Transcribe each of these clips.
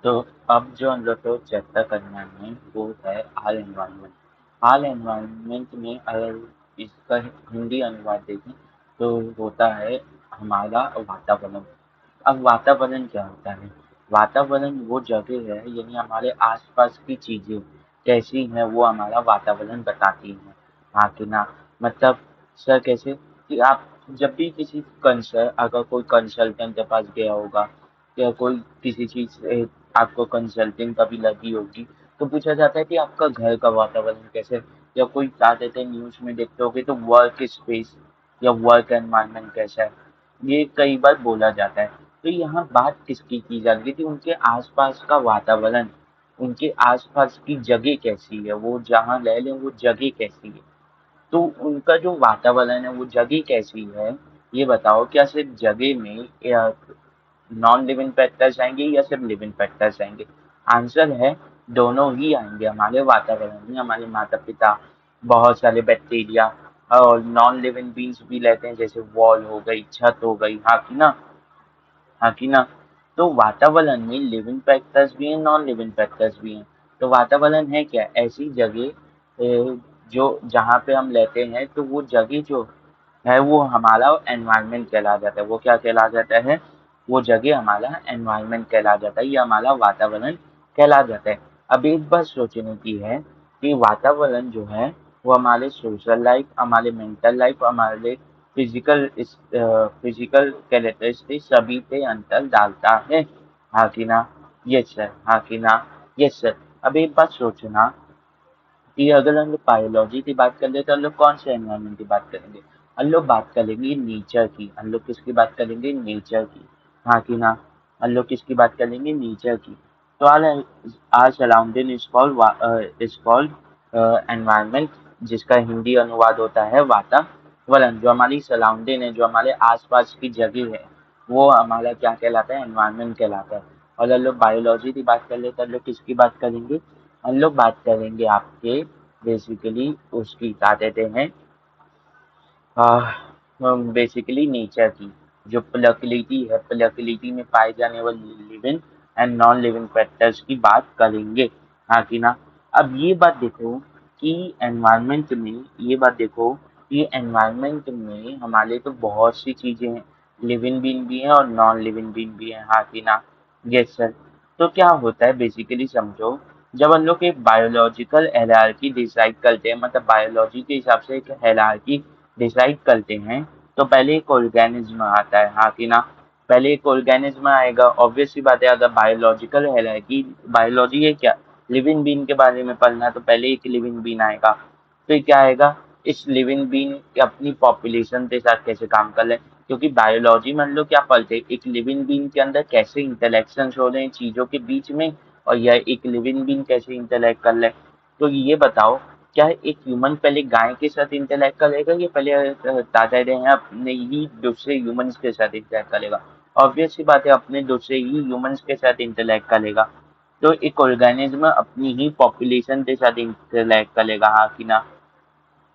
तो अब जो हम लोग को चर्चा करना है वो है ऑल एनवायरनमेंट। ऑल एनवायरनमेंट में अगर इसका हिंदी अनुवाद देखें तो होता है हमारा वातावरण। अब वातावरण क्या होता है? वातावरण वो जगह है, यानी हमारे आसपास की चीजें कैसी हैं वो हमारा वातावरण बताती हैं। हाँ कि ना? मतलब सर कैसे कि आप जब भी किसी अगर कोई कंसल्टेंट के पास गया होगा या कोई किसी चीज से आपको कंसल्टिंग कभी लगी होगी, तो पूछा जाता है कि आपका घर का वातावरण कैसे है? या कोई बता देते हैं, न्यूज में देखते होगे तो वर्क स्पेस या वर्क एनवायरनमेंट कैसा है, ये कई बार बोला जाता है। तो यहाँ बात किसकी की जा रही थी? उनके आसपास का वातावरण, उनके आसपास की जगह कैसी है, वो जहाँ रह रहे हैं वो जगह कैसी है। तो उनका जो वातावरण है वो जगह कैसी है, ये बताओ। क्या सिर्फ जगह में या नॉन लिविंग फैक्टर्स आएंगे या सिर्फ लिविंग फैक्टर्स आएंगे? आंसर है दोनों ही आएंगे। हमारे वातावरण में हमारे माता पिता, बहुत सारे बैक्टीरिया और नॉन लिविंग बींग्स भी रहते हैं, जैसे वॉल हो गई, छत हो गई। हाँ कि ना? हाँ कि ना? तो वातावरण में लिविंग फैक्टर्स भी हैं, नॉन लिविंग फैक्टर्स भी हैं। तो वातावरण है क्या? ऐसी जगह जो जहाँ पे हम रहते हैं, तो वो जगह जो है वो हमारा एनवायरनमेंट कहला जाता है। वो क्या कहला जाता है? वो जगह हमारा एनवायरनमेंट कहला जाता है, ये हमारा वातावरण कहला जाता है। अब एक बात सोचने की है कि वातावरण जो है वो हमारे सोशल लाइफ, हमारे मेंटल लाइफ, हमारे फिजिकल कैरेक्टरिस्टिक सभी पे अंतर डालता है। हाँ कि ना? Yes sir. हाँ कि ना? Yes sir. अब एक बात सोचना कि अगर हम लोग बायोलॉजी की बात कर ले तो हम लोग कौन से एनवायरनमेंट की बात करेंगे? हम लोग बात करेंगे नेचर की। हम लोग किसकी बात करेंगे? नेचर की। हाँ कि ना? हम लोग किसकी बात करेंगे? नेचर की। तो our surrounding is called environment, जिसका हिंदी अनुवाद होता है वातावरण। जो हमारी सराउंडिंग है, जो हमारे आसपास की जगह है, वो हमारा क्या कहलाता है? एनवायरनमेंट कहलाता है। और हम लोग बायोलॉजी की बात कर ले तो हम लोग किसकी बात करेंगे? हम लोग बात करेंगे आपके बेसिकली उसकी क्या कहते हैं, बेसिकली नेचर की। जो प्रकृति है, प्रकृति में पाए जाने वाले living and non living factors की बात करेंगे। हाँ कि ना? अब ये बात देखो कि एनवायरनमेंट में, ये बात देखो कि एनवायरनमेंट में हमारे तो बहुत सी चीजें हैं, लिविंग बीइंग भी है और नॉन लिविंग बीइंग भी है। हाँ कि ना? Yes sir. तो क्या होता है बेसिकली समझो, जब हम लोग एक बायोलॉजिकल हायरार्की डिसाइड करते हैं, मतलब बायोलॉजी के हिसाब से एक हायरार्की डिसाइड करते हैं, तो पहले एक ऑर्गेनिज्म आता है। हाँ कि ना? पहले एक ऑर्गेनिज्म आएगा। ऑब्वियस सी बात है, अगर बायोलॉजिकल हायरार्की, बायोलॉजी है क्या? लिविंग बीइंग के बारे में पढ़ना, तो पहले एक लिविंग बीइंग आएगा। फिर क्या आएगा? इस लिविंग बीइंग अपनी पॉपुलेशन के साथ कैसे काम कर रहे हैं, क्योंकि बायोलॉजी में हम लोग क्या पढ़ते हैं? एक लिविंग बीइंग के अंदर कैसे इंटरेक्शन हो रहे हैं चीजों के बीच में, और यह एक लिविंग बीइंग कैसे इंटरेक्ट कर रहे हैं। तो ये बताओ, क्या एक ह्यूमन पहले गाय के साथ इंटरेक्ट करेगा या पहले दादा रहे हैं अपने ही दूसरे ह्यूमंस के साथ इंटरेक्ट करेगा? ऑब्वियस सी बात है, अपने दूसरे ही ह्यूमंस के साथ इंटरेक्ट करेगा। तो एक ऑर्गेनिज्म अपनी ही पॉपुलेशन के साथ इंटरेक्ट करेगा। हाँ कि ना?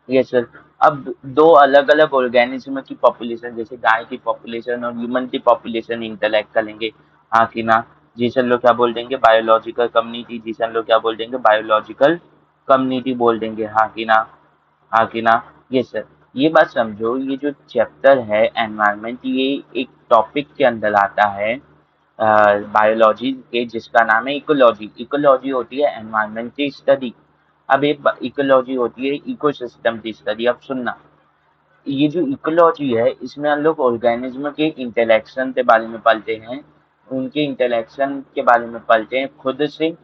Yes sir. अब दो अलग अलग ऑर्गेनिज्म की पॉपुलेशन, जैसे गाय की पॉपुलेशन और ह्यूमन की पॉपुलेशन इंटरेक्ट करेंगे। हाँ कि ना? जिसे हम लोग क्या बोल देंगे? Biological community. जिसे हम लोग क्या बोल देंगे? बायोलॉजिकल कम्युनिटी बोल देंगे। हाँ कि ना? हाँ कि ना? Yes sir. ये बात समझो, ये जो चैप्टर है एनवायरनमेंट, ये एक टॉपिक के अंदर आता है बायोलॉजी के, जिसका नाम है इकोलॉजी। इकोलॉजी होती है एनवायरनमेंट की स्टडी। अब एक इकोलॉजी होती है इकोसिस्टम की स्टडी। अब सुनना, ये जो इकोलॉजी है इसमें हम लोग ऑर्गेनिज्म के इंटरेक्शन के बारे में पढ़ते हैं, उनके इंटरेक्शन के बारे में पढ़ते हैं खुद से,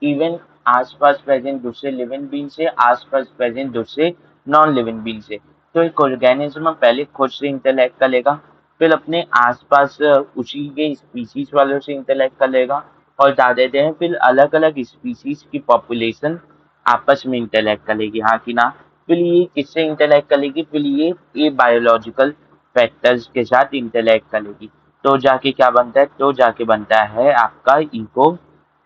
इवन आसपास प्रेजेंट दूसरे लिविंग बींग से, आसपास प्रेजेंट दूसरे नॉन लिविंग बींग से। तो एक ऑर्गेनिज्म पहले खुद से इंटरेक्ट करेगा, फिर अपने आसपास उसी के स्पीसीज वालों से इंटरेक्ट करेगा, और क्या देते हैं, फिर अलग अलग स्पीसीज की पॉपुलेशन आपस में इंटरेक्ट करेगी। हाँ कि ना? फिर ये किससे इंटरेक्ट करेगी? फिर ये बायोलॉजिकल फैक्टर्स के साथ इंटरेक्ट करेगी। तो जाके क्या बनता है? तो जाके बनता है आपका इको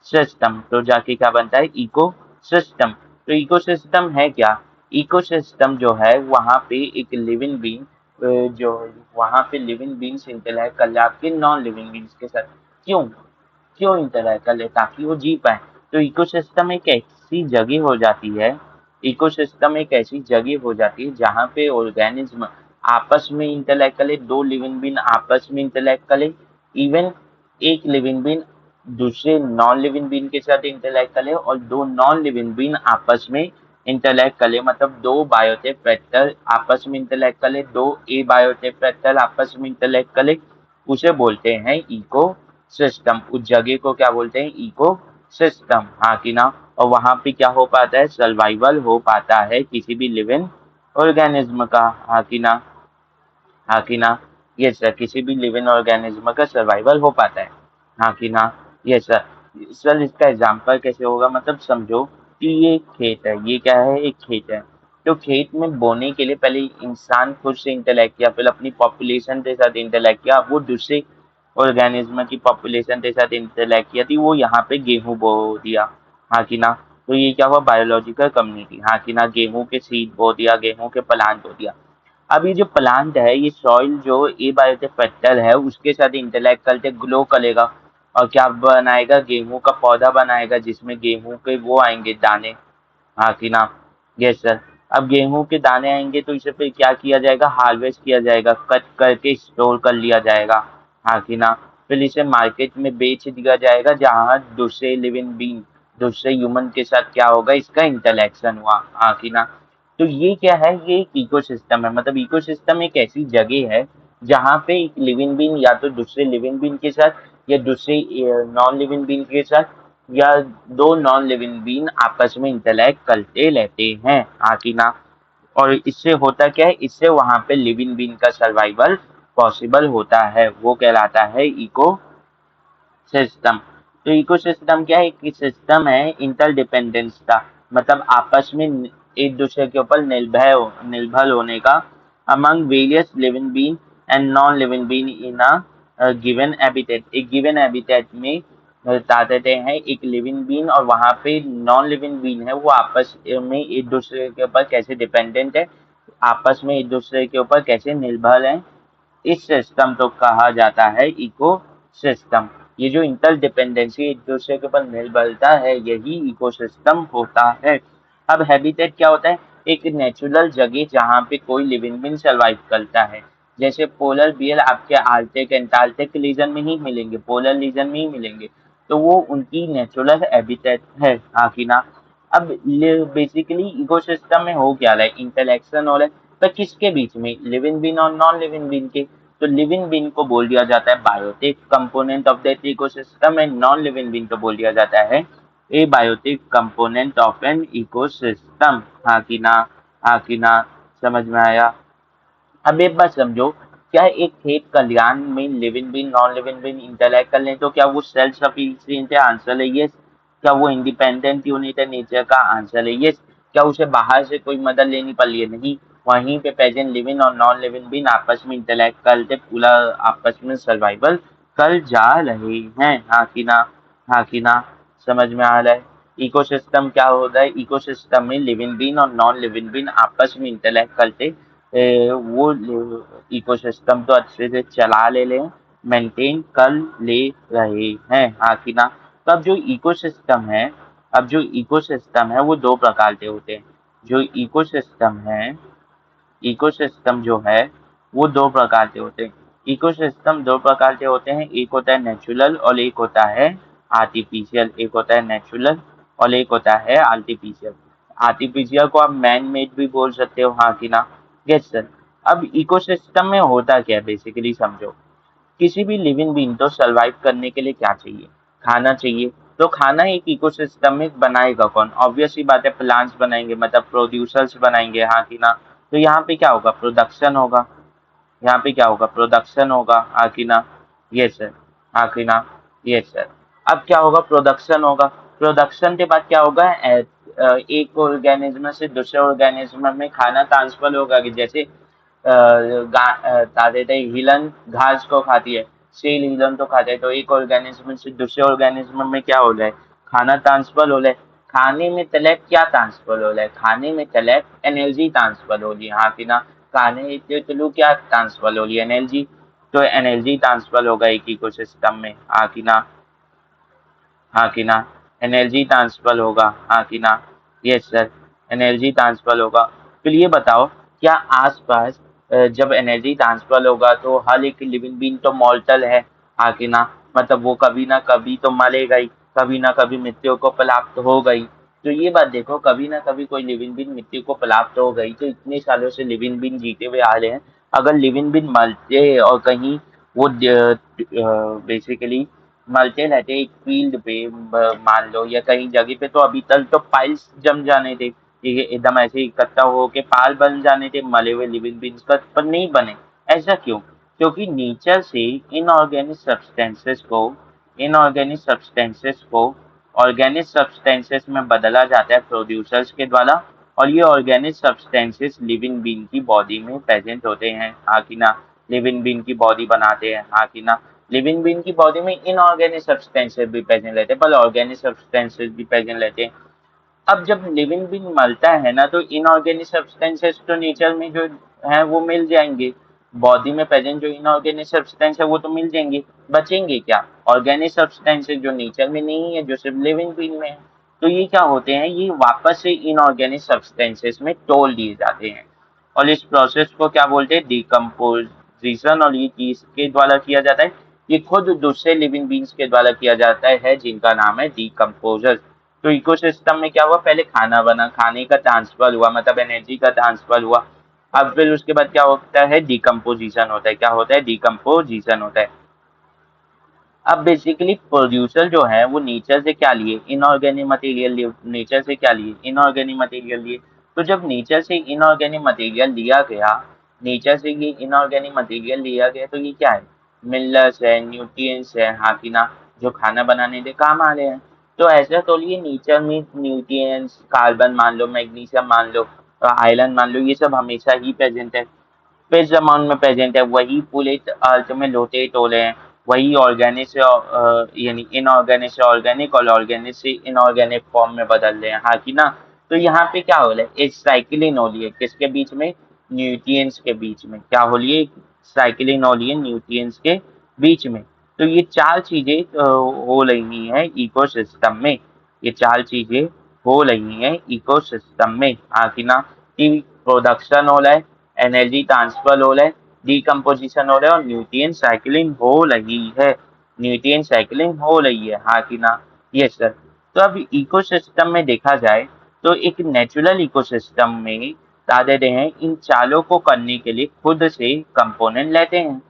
सिस्टम। तो जाके क्या बनता है? Ecosystem. तो इको सिस्टम है क्या? इको सिस्टम जो है वहाँ पे एक लिविंग बींग, जो वहाँ पे लिविंग बींग्स इंटरेक्ट कर रहे हैं आपके नॉन लिविंग बींग्स के साथ। क्यों? क्यों इंटरैक्ट कर ले, ताकि वो जी पाए। तो इकोसिस्टम एक ऐसी जगह हो जाती है, इकोसिस्टम एक ऐसी जगह हो जाती है जहाँ पे ऑर्गेनिज्म आपस में इंटरैक्ट करे, दो लिविंग बीन आपस में इंटरैक्ट करे, इवन एक लिविंग बीन दूसरे नॉन लिविंग बीन के साथ इंटरैक्ट करे, और दो नॉन लिविंग बीन आपस में इंटरैक्ट करे, मतलब दो बायोटिक फैक्टर आपस में इंटरैक्ट करे, दो ए बायोटिक फैक्टर आपस में इंटरैक्ट करे, उसे बोलते हैं इको सिस्टम। उस जगह को क्या बोलते हैं, इको सिस्टम, हाँ कि ना। और वहां पे क्या हो पाता है, सर्वाइवल हो पाता है किसी भी लिविंग ऑर्गेनिज्म का, हाँ कि ना, हाँ कि ना। ये सर, किसी भी लिविंग ऑर्गेनिज्म का सर्वाइवल हो पाता है, हाँ कि ना। ये सर, सर इसका एग्जांपल कैसे होगा, मतलब समझो कि ये एक खेत है, ये क्या है, एक खेत है। तो खेत में बोने के लिए पहले इंसान खुद से इंटरैक्ट किया, पहले अपनी पॉपुलेशन के साथ इंटरैक्ट किया, वो दूसरे ऑर्गेनिज्म की पॉपुलेशन के साथ इंटरैक्ट किया थी, वो यहाँ पे गेहूं बो दिया, हाँ कि ना। तो ये क्या हुआ, बायोलॉजिकल कम्युनिटी, हाँ कि ना। गेहूं के सीड बो दिया, गेहूं के प्लांट बो दिया। अब ये जो प्लांट है, ये सॉइल जो एबायोटिक फैक्टर है उसके साथ इंटरैक्ट करके ग्लो करेगा, और क्या बनाएगा, गेहूं का पौधा बनाएगा, जिसमें गेहूं के वो आएंगे दाने, हाँ कि ना। Yes sir. अब गेहूं के दाने आएंगे तो इसे फिर क्या किया जाएगा, हार्वेस्ट किया जाएगा, कट करके स्टोर कर लिया जाएगा, हाँ कि ना। फिर इसे मार्केट में बेच दिया जाएगा, जहाँ दूसरे लिविंग बींग, दूसरे ह्यूमन के साथ क्या होगा, इसका इंटरेक्शन हुआ, हाँ कि ना। तो ये क्या है, ये एक इकोसिस्टम है, मतलब इकोसिस्टम एक ऐसी जगह है जहाँ पे एक लिविंग बींग या तो दूसरे लिविंग बींग के साथ, या दूसरे नॉन लिविंग बींग के साथ, या दो नॉन लिविंग बीन आपस में इंटरैक्ट करते रहते हैं, हाँ कि ना। और इससे होता क्या है, इससे वहां पे लिविंग बीन का सर्वाइवल पॉसिबल होता है, वो कहलाता है इको सिस्टम। तो इकोसिस्टम क्या है, एक सिस्टम है इंटरडिपेंडेंस का, मतलब आपस में एक दूसरे के ऊपर निर्भर होने का, among various living being and non living being in a given habitat. एक गिवन हैबिटेट में बता देते हैं एक लिविंग बीन, और वहां पे नॉन लिविंग बीन है, वो आपस में एक दूसरे के ऊपर कैसे डिपेंडेंट है, आपस में एक दूसरे के ऊपर कैसे निर्भर है, इस सिस्टम को कहा जाता है इको सिस्टम। ये जो इंटरडिपेंडेंसी एक दूसरे के ऊपर निर्भरता है, यही इकोसिस्टम होता है। अब हैबिटेट क्या होता है, एक नेचुरल जगह जहाँ पे कोई लिविंग बीइंग सर्वाइव करता है। जैसे पोलर बियर आपके आर्टिक एंटार्क्टिक रीजन में ही मिलेंगे, पोलर रीजन में ही मिलेंगे, तो वो उनकी नेचुरल हैबिटेट है, हाँ कि ना। अब बेसिकली इकोसिस्टम में हो क्या रहा है, इंटरेक्शन हो रहा है, पर किसके बीच में, लिविंग बीन और नॉन लिविंग बीन के। तो लिविंग बीन को बोल दिया जाता है biotic component of that ecosystem, and non living being को बोल दिया जाता है abiotic component of an ecosystem, हाँ कि ना, हाँ कि ना। समझ में आया। अब एक बात समझो, क्या एक खेत खलिहान में living being non living being interact कर लें तो क्या वो सेल्फ सफिशिएंट है, आंसर है यस। क्या वो इंडिपेंडेंट यूनिट है नेचर का, आंसर है यस। क्या उसे बाहर से कोई मदद लेनी पड़ी है, नहीं। वहीं पे प्रेजेंट लिविंग और नॉन लिविंग बीन आपस में इंटरैक्ट करते पूरा आपस में सर्वाइवल कर जा रहे हैं, हाँ कि ना, हाँ कि ना। समझ में आ रहा है। इकोसिस्टम क्या होता है, इकोसिस्टम में लिविंग बीन और नॉन लिविंग बीन आपस में इंटरैक्ट करते वो इकोसिस्टम तो अच्छे से चला ले मेंटेन कर ले रहे हैं, हाँ कि ना। तो अब जो इकोसिस्टम है, अब जो इकोसिस्टम है वो दो प्रकार के होते हैं। जो इकोसिस्टम है, इकोसिस्टम जो है वो दो प्रकार के होते हैं। इकोसिस्टम दो प्रकार के होते हैं, एक होता है नेचुरल और एक होता है आर्टिफिशियल। एक होता है नेचुरल और एक होता है आर्टिफिशियल। आर्टिफिशियल को आप मैन मेड भी बोल सकते हो, हाँ कि ना। Yes sir. अब इकोसिस्टम में होता क्या है, बेसिकली समझो। किसी भी लिविंग बीइंग को सर्वाइव करने के लिए क्या चाहिए, खाना चाहिए। तो खाना एक इकोसिस्टम में बनाएगा कौन, ऑब्वियस सी बात है, प्लांट्स बनाएंगे, मतलब प्रोड्यूसर्स बनाएंगे, हाँ कि ना। तो यहाँ पे क्या होगा, प्रोडक्शन होगा, यहाँ पे क्या होगा, प्रोडक्शन होगा, हाँ कि ना। यस सर, हाँ कि ना। Yes sir. अब क्या होगा, प्रोडक्शन होगा। प्रोडक्शन के बाद क्या होगा, एक ऑर्गेनिज्म से दूसरे ऑर्गेनिज्म में खाना ट्रांसफर होगा, कि जैसे हिलन घास को खाती है, सेल हिलन तो खाते हैं, तो एक ऑर्गेनिज्म से दूसरे ऑर्गेनिज्म में क्या हो रहा है, खाना ट्रांसफर हो रहा है। खाने में तलब क्या ट्रांसफर हो रहा है, खाने में तलब एनर्जी ट्रांसफर हो रही है, हाँ कि ना। खाने के थ्रू क्या ट्रांसफर हो रही है, एनर्जी। तो एनर्जी ट्रांसफर होगा एक इकोसिस्टम में, हाँ कि ना। हाँ कि ना, एनर्जी ट्रांसफर होगा, हाँ कि ना, यस सर, एनर्जी ट्रांसफर होगा। फिर ये बताओ, क्या आसपास जब एनर्जी ट्रांसफर होगा तो हर एक लिविंग बीइंग तो मॉर्टल है, हाँ कि ना, मतलब वो कभी ना कभी तो मरेगा ही, कभी ना कभी मृत्यु को प्राप्त हो गई। तो ये बात देखो, कभी ना कभी कोई लिविंग बीइंग मृत्यु को प्राप्त हो गई, तो इतने सालों से लिविंग बीइंग जीते हुए आ रहे हैं, अगर लिविंग बीइंग मरते और कहीं वो बेसिकली मलते रहते एक फील्ड पे, मान लो या कहीं जगह पे, तो अभी तक तो पाइल्स जम जाने थे, ये एकदम ऐसे इकट्ठा हो के पाल बन जाने थे मले हुए लिविंग बीन्स का, पर नहीं बने। ऐसा क्यों? क्योंकि नेचर से इनऑर्गेनिक सब्सटेंसेस को इनऑर्गेनिक सब्सटेंसेस को ऑर्गेनिक सब्सटेंसेस में बदला जाता है प्रोड्यूसर्स के द्वारा, और ये ऑर्गेनिक सब्सटेंसेस लिविंग बीन की बॉडी में प्रेजेंट होते हैं, हाँ कि ना, लिविंग बीन की बॉडी बनाते हैं, हाँ कि ना। लिविंग बीन की बॉडी में इनऑर्गेनिक सब्सटेंसेस भी प्रेजेंट रहते हैं, पर ऑर्गेनिक सब्सटेंसेस भी प्रेजेंट रहते हैं। अब जब लिविंग बीन मरता है ना, तो इनऑर्गेनिक सब्सटेंसेस तो नेचर में जो है वो मिल जाएंगे, बॉडी में प्रेजेंट जो इनऑर्गेनिक सब्सटेंस है वो तो मिल जाएंगे, बचेंगे क्या? ऑर्गेनिक सब्सटेंसेस जो नेचर में नहीं है, जो सिर्फ लिविंग बीन में है। तो ये क्या होते हैं, ये वापस से इनऑर्गेनिक सब्सटेंसेस में तोड़ दिए जाते हैं, और इस प्रोसेस को क्या बोलते हैं, डिकम्पोजिशन, और ये किसके द्वारा किया जाता है? ये खुद दूसरे लिविंग बींग्स के द्वारा किया जाता है, जिनका नाम है डिकम्पोजर। तो इकोसिस्टम में क्या हुआ, पहले खाना बना, खाने का ट्रांसफर हुआ, मतलब एनर्जी का ट्रांसफर हुआ। अब फिर उसके बाद क्या होता है, डिकम्पोजिशन होता है। क्या होता है? डिकम्पोजिशन होता है। अब बेसिकली प्रोड्यूसर जो है वो नेचर से क्या लिए, इनऑर्गेनिक मटेरियल लिए, नेचर से क्या लिए, इनऑर्गेनिक मटेरियल लिए। तो जब नेचर से इनऑर्गेनिक मटेरियल लिया गया, नेचर से ये इनऑर्गेनिक मटेरियल लिया गया, तो ये क्या है, मिनरल्स है, न्यूट्रिएंट्स है, हाँ कि ना, जो खाना बनाने के काम आ रहे हैं। तो ऐसा तो लिए नेचर में न्यूट्रिएंट्स, कार्बन मान लो, मैग्नीशियम मान लो, आयरन मान लो, ये सब हमेशा ही प्रेजेंट है, फिक्स्ड अमाउंट में प्रेजेंट है, वही पूरे अर्थ में लोटे टोले हैं, वही ऑर्गेनिक से यानी इनऑर्गेनिक से ऑर्गेनिक और ऑर्गेनिक से इनऑर्गेनिक फॉर्म में बदल रहे हैं, हाँ कि ना। तो यहाँ पे क्या हो रहा है, एक साइकिलिंग हो रही है, किसके बीच में? न्यूट्रिएंट्स के बीच में। क्या हो रही है? साइकिलिंग हो रही है न्यूट्रिएंट्स के बीच में। तो ये चार चीजें हो रही हैं इकोसिस्टम में, ये चार चीजें हो रही हैं इकोसिस्टम में, हाँ कि ना, कि प्रोडक्शन हो रहा है, एनर्जी ट्रांसफर हो रहा है, डिकम्पोजिशन हो रहा है, और न्यूट्रिएंट साइकिलिंग हो रही है, न्यूट्रिएंट साइकिलिंग हो रही है, हाँ कि ना। Yes sir. तो अब इकोसिस्टम में देखा जाए, तो एक नेचुरल इकोसिस्टम में क्या देते हैं, इन चालों को करने के लिए खुद से कंपोनेंट लेते हैं,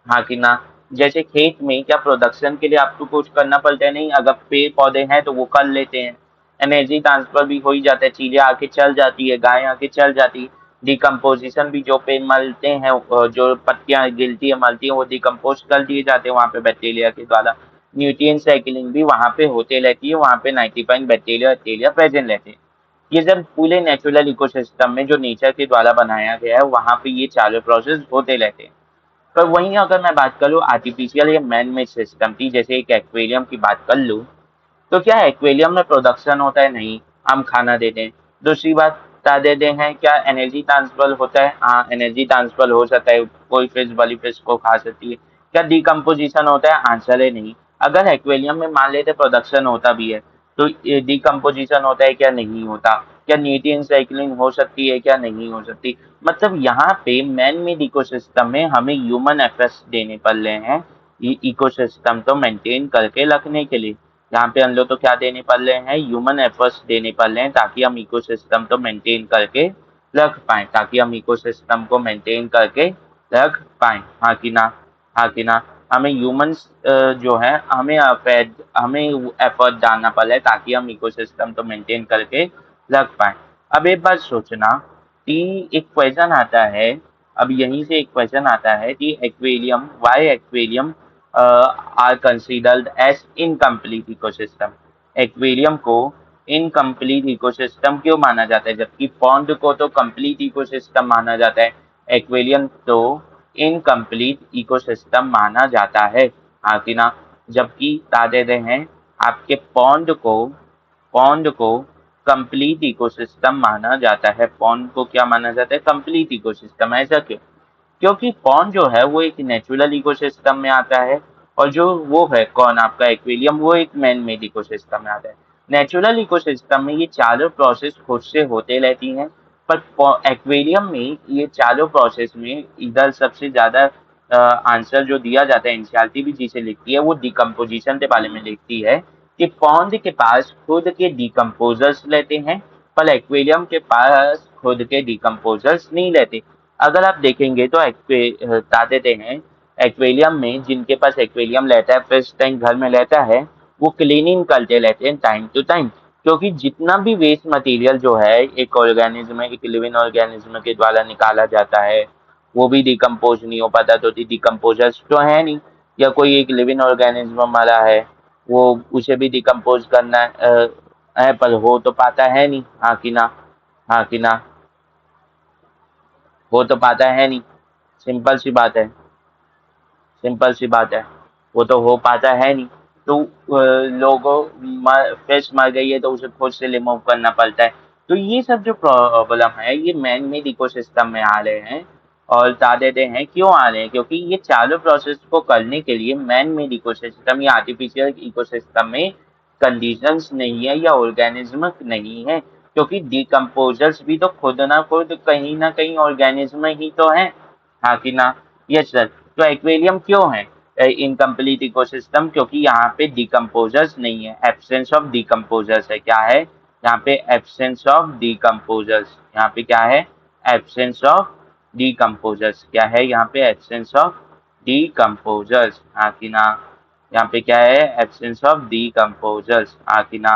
हाँ कि ना। जैसे खेत में क्या प्रोडक्शन के लिए आपको कुछ करना पड़ता है? नहीं, अगर पेड़ पौधे हैं तो वो कर लेते हैं, एनर्जी ट्रांसफर भी हो ही जाता है, चीजें आके चल जाती है, गाय आके चल जाती है, डिकम्पोजिशन भी, जो पेड़ मलते हैं, जो पत्तियां गिरती है मलती है, वो डिकम्पोज कर दिए जाते हैं वहाँ पे बैक्टीरिया के द्वारा। न्यूट्रिएंट साइकिलिंग भी वहाँ पे होते रहती है, वहाँ पे 90% बैक्टीरिया प्रेजेंट रहते हैं। ये जब पूरे नेचुरल इकोसिस्टम में जो नेचर के द्वारा बनाया गया है, वहाँ पे ये चारों प्रोसेस होते रहते हैं। पर वहीं अगर मैं बात करूँ आर्टिफिशियल या मैन मेड सिस्टम की, जैसे एक एक्वेरियम की बात कर लूँ, तो क्या एक्वेरियम में प्रोडक्शन होता है? नहीं, हम खाना देते हैं। दूसरी बात बता देते हैं, क्या एनर्जी ट्रांसफर होता है? हाँ, एनर्जी ट्रांसफर हो सकता है, कोई फिश बड़ी फिश को खा सकती है। क्या डिकम्पोजिशन होता है? आंसर है नहीं। अगर एक्वेरियम में मान लेते प्रोडक्शन होता भी है, तो डिकम्पोजिशन होता है क्या? नहीं होता। क्या न्यूट्रिएंट साइक्लिंग हो सकती है क्या? नहीं हो सकती। मतलब यहाँ पे मैन मेड इकोसिस्टम में हमें ह्यूमन एफर्ट्स देने पड़ रहे हैं, ये इकोसिस्टम तो मेंटेन करके रखने के लिए। यहाँ पे हम लोग तो क्या देने पड़ रहे हैं, ह्यूमन एफर्ट्स देने पड़ रहे हैं, ताकि हम इकोसिस्टम तो मेंटेन करके रख पाए, ताकि हम इकोसिस्टम को मेंटेन करके रख पाए, हाँ कि ना, हाँ कि ना। हमें ह्यूमंस जो है, हमें एफर्ट डालना पड़ रहा है, ताकि हम इकोसिस्टम तो मेंटेन करके रख पाए। अब एक बात सोचना कि एक क्वेश्चन आता है, अब यहीं से एक क्वेश्चन आता है कि aquarium, why aquarium are considered as incomplete ecosystem. Aquarium को इनकम्प्लीट इकोसिस्टम क्यों माना जाता है, जबकि पॉन्ड को तो कंप्लीट इकोसिस्टम माना जाता है? एक्वेरियम तो इनकम्प्लीट इकोसिस्टम माना जाता है, हाँ कि ना। जबकि बता देते हैं आपके पॉन्ड को कंप्लीट इकोसिस्टम माना जाता है। पॉन्ड को क्या माना जाता है? Complete ecosystem. ऐसा क्यों? क्योंकि पॉन्ड जो है वो एक नेचुरल इकोसिस्टम में आता है, और जो वो है कौन आपका एक्वेरियम, वो एक मैन मेड इकोसिस्टम में आता है। नेचुरल इकोसिस्टम में ये चारों प्रोसेस खुद से होते रहती हैं, पर एक्वेरियम में ये चारों प्रोसेस में इधर सबसे ज्यादा आंसर जो दिया जाता है, एनसीईआरटी भी जिसे लिखती है वो डिकम्पोजिशन के बारे में लिखती है कि पॉन्ड के पास खुद के डिकम्पोजर्स रहते हैं, पर एक्वेरियम के पास खुद के डिकम्पोजर्स नहीं रहते। अगर आप देखेंगे तो बता देते हैं, एक्वेरियम में जिनके पास एक्वेरियम रहता है, फिश टैंक घर में रहता है, वो क्लीनिंग करते रहते हैं टाइम टू टाइम, क्योंकि जितना भी वेस्ट मटेरियल जो है एक ऑर्गेनिज्म, एक लिविंग ऑर्गेनिज्म के द्वारा निकाला जाता है, वो भी डिकम्पोज नहीं हो पाता, तो डिकम्पोजर्स तो है नहीं, या कोई एक लिविंग ऑर्गेनिज्म मरा है, वो उसे भी डिकम्पोज करना है, पर हो तो पाता है नहीं, हाँ कि ना, हाँ कि ना, हो तो पाता है नहीं, सिंपल सी बात है, सिंपल सी बात है, वो तो हो पाता है नहीं। तो लोगों फिश मर गई है तो उसे खुद से रिमूव करना पड़ता है। तो ये सब जो प्रॉब्लम है ये मैन मेड इकोसिस्टम में आ रहे हैं, और बता देते हैं क्यों आ रहे हैं, क्योंकि ये चारों प्रोसेस को करने के लिए मैन मेड इकोसिस्टम या आर्टिफिशियल इकोसिस्टम में कंडीशंस नहीं है या ऑर्गेनिज्म नहीं है, क्योंकि डिकम्पोजर्स भी तो खुद ना खुद कहीं ना कहीं ऑर्गेनिज्म ही तो है, हाँ कि ना। Yes sir. तो एक्वेरियम क्यों है इनकम्प्लीट इकोसिस्टम, क्योंकि यहाँ पे डिकम्पोजर्स नहीं है, एब्सेंस ऑफ डिकम्पोजर्स है। क्या है यहाँ पे? Absence of decomposers. यहाँ पे क्या है? Absence of decomposers. क्या है यहाँ पे? एब्सेंस ऑफ डिकम्पोजर्स, हाँ कि ना। यहाँ पे क्या है? एब्सेंस ऑफ डिकम्पोजर्स, हाँ कि ना,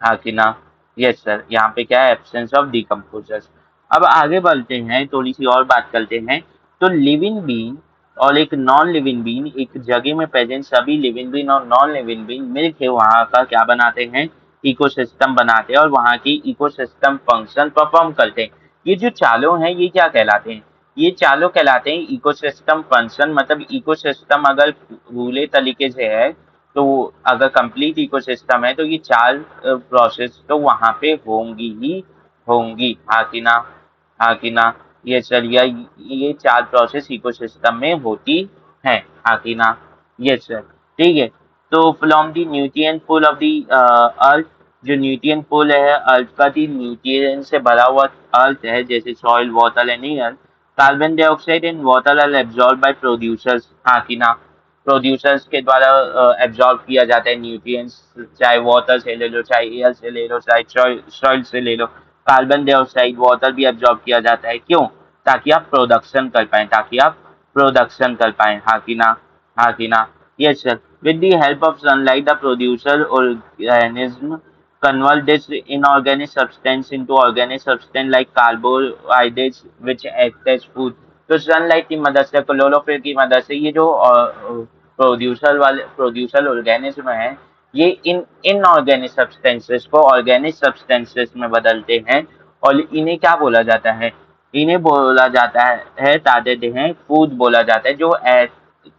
हाँ कि ना। यस सर, यहाँ पे क्या है? Absence of decomposers. अब आगे बढ़ते हैं, थोड़ी सी और बात करते हैं। तो लिविंग बीन और एक नॉन लिविंग बीन, एक जगह में प्रेजेंट सभी लिविंग बीन और नॉन लिविंग बीन मिलके वहाँ का क्या बनाते हैं? इकोसिस्टम बनाते हैं, और वहाँ की इकोसिस्टम फंक्शन परफॉर्म करते हैं। ये जो चालों हैं ये क्या कहलाते हैं? ये चालों कहलाते हैं इकोसिस्टम फंक्शन। मतलब इकोसिस्टम अगर पूरे तरीके से है, तो अगर कंप्लीट इकोसिस्टम है तो ये चार प्रोसेस तो वहां पे होंगी ही होंगी, हाँ कि ना, हाँ कि ना। ये चलिए, ये चार प्रोसेस इकोसिस्टम में होती हैं, हाँ कि ना। Yes sir. ठीक है। तो from the nutrient pool of the earth, जो न्यूट्रिएंट पूल है अर्थ का, दी न्यूट्रिएंट से भरा हुआ अर्थ है, जैसे soil, water and air, carbon dioxide and water are absorb by producers, हाँ कि ना। प्रोड्यूसर्स के द्वारा एब्जॉर्ब किया जाता है न्यूट्रिएंट्स, चाहे वाटर से ले लो, चाहे एयर से ले लो, चाहे सॉइल से ले लो। कार्बन डाइऑक्साइड, वाटर भी एब्जॉर्ब किया जाता है, क्यों? ताकि आप प्रोडक्शन कर पाए, ताकि आप प्रोडक्शन कर पाए, हाँ कि ना, हाँ कि ना। Yes sir. With the help of sunlight the producer organism convert this inorganic substance into organic substance like carbohydrates which act as food। तो सनलाइट की मदद से, क्लोरोफिल की मदद से, ये जो प्रोड्यूसर ऑर्गेनिज्म है, ये इन इनऑर्गेनिक सब्सटेंसेस को ऑर्गेनिक सब्सटेंसेस में बदलते हैं, और इन्हें क्या बोला जाता है? इन्हें बोला जाता है ताकत हैं फूड बोला जाता है, जो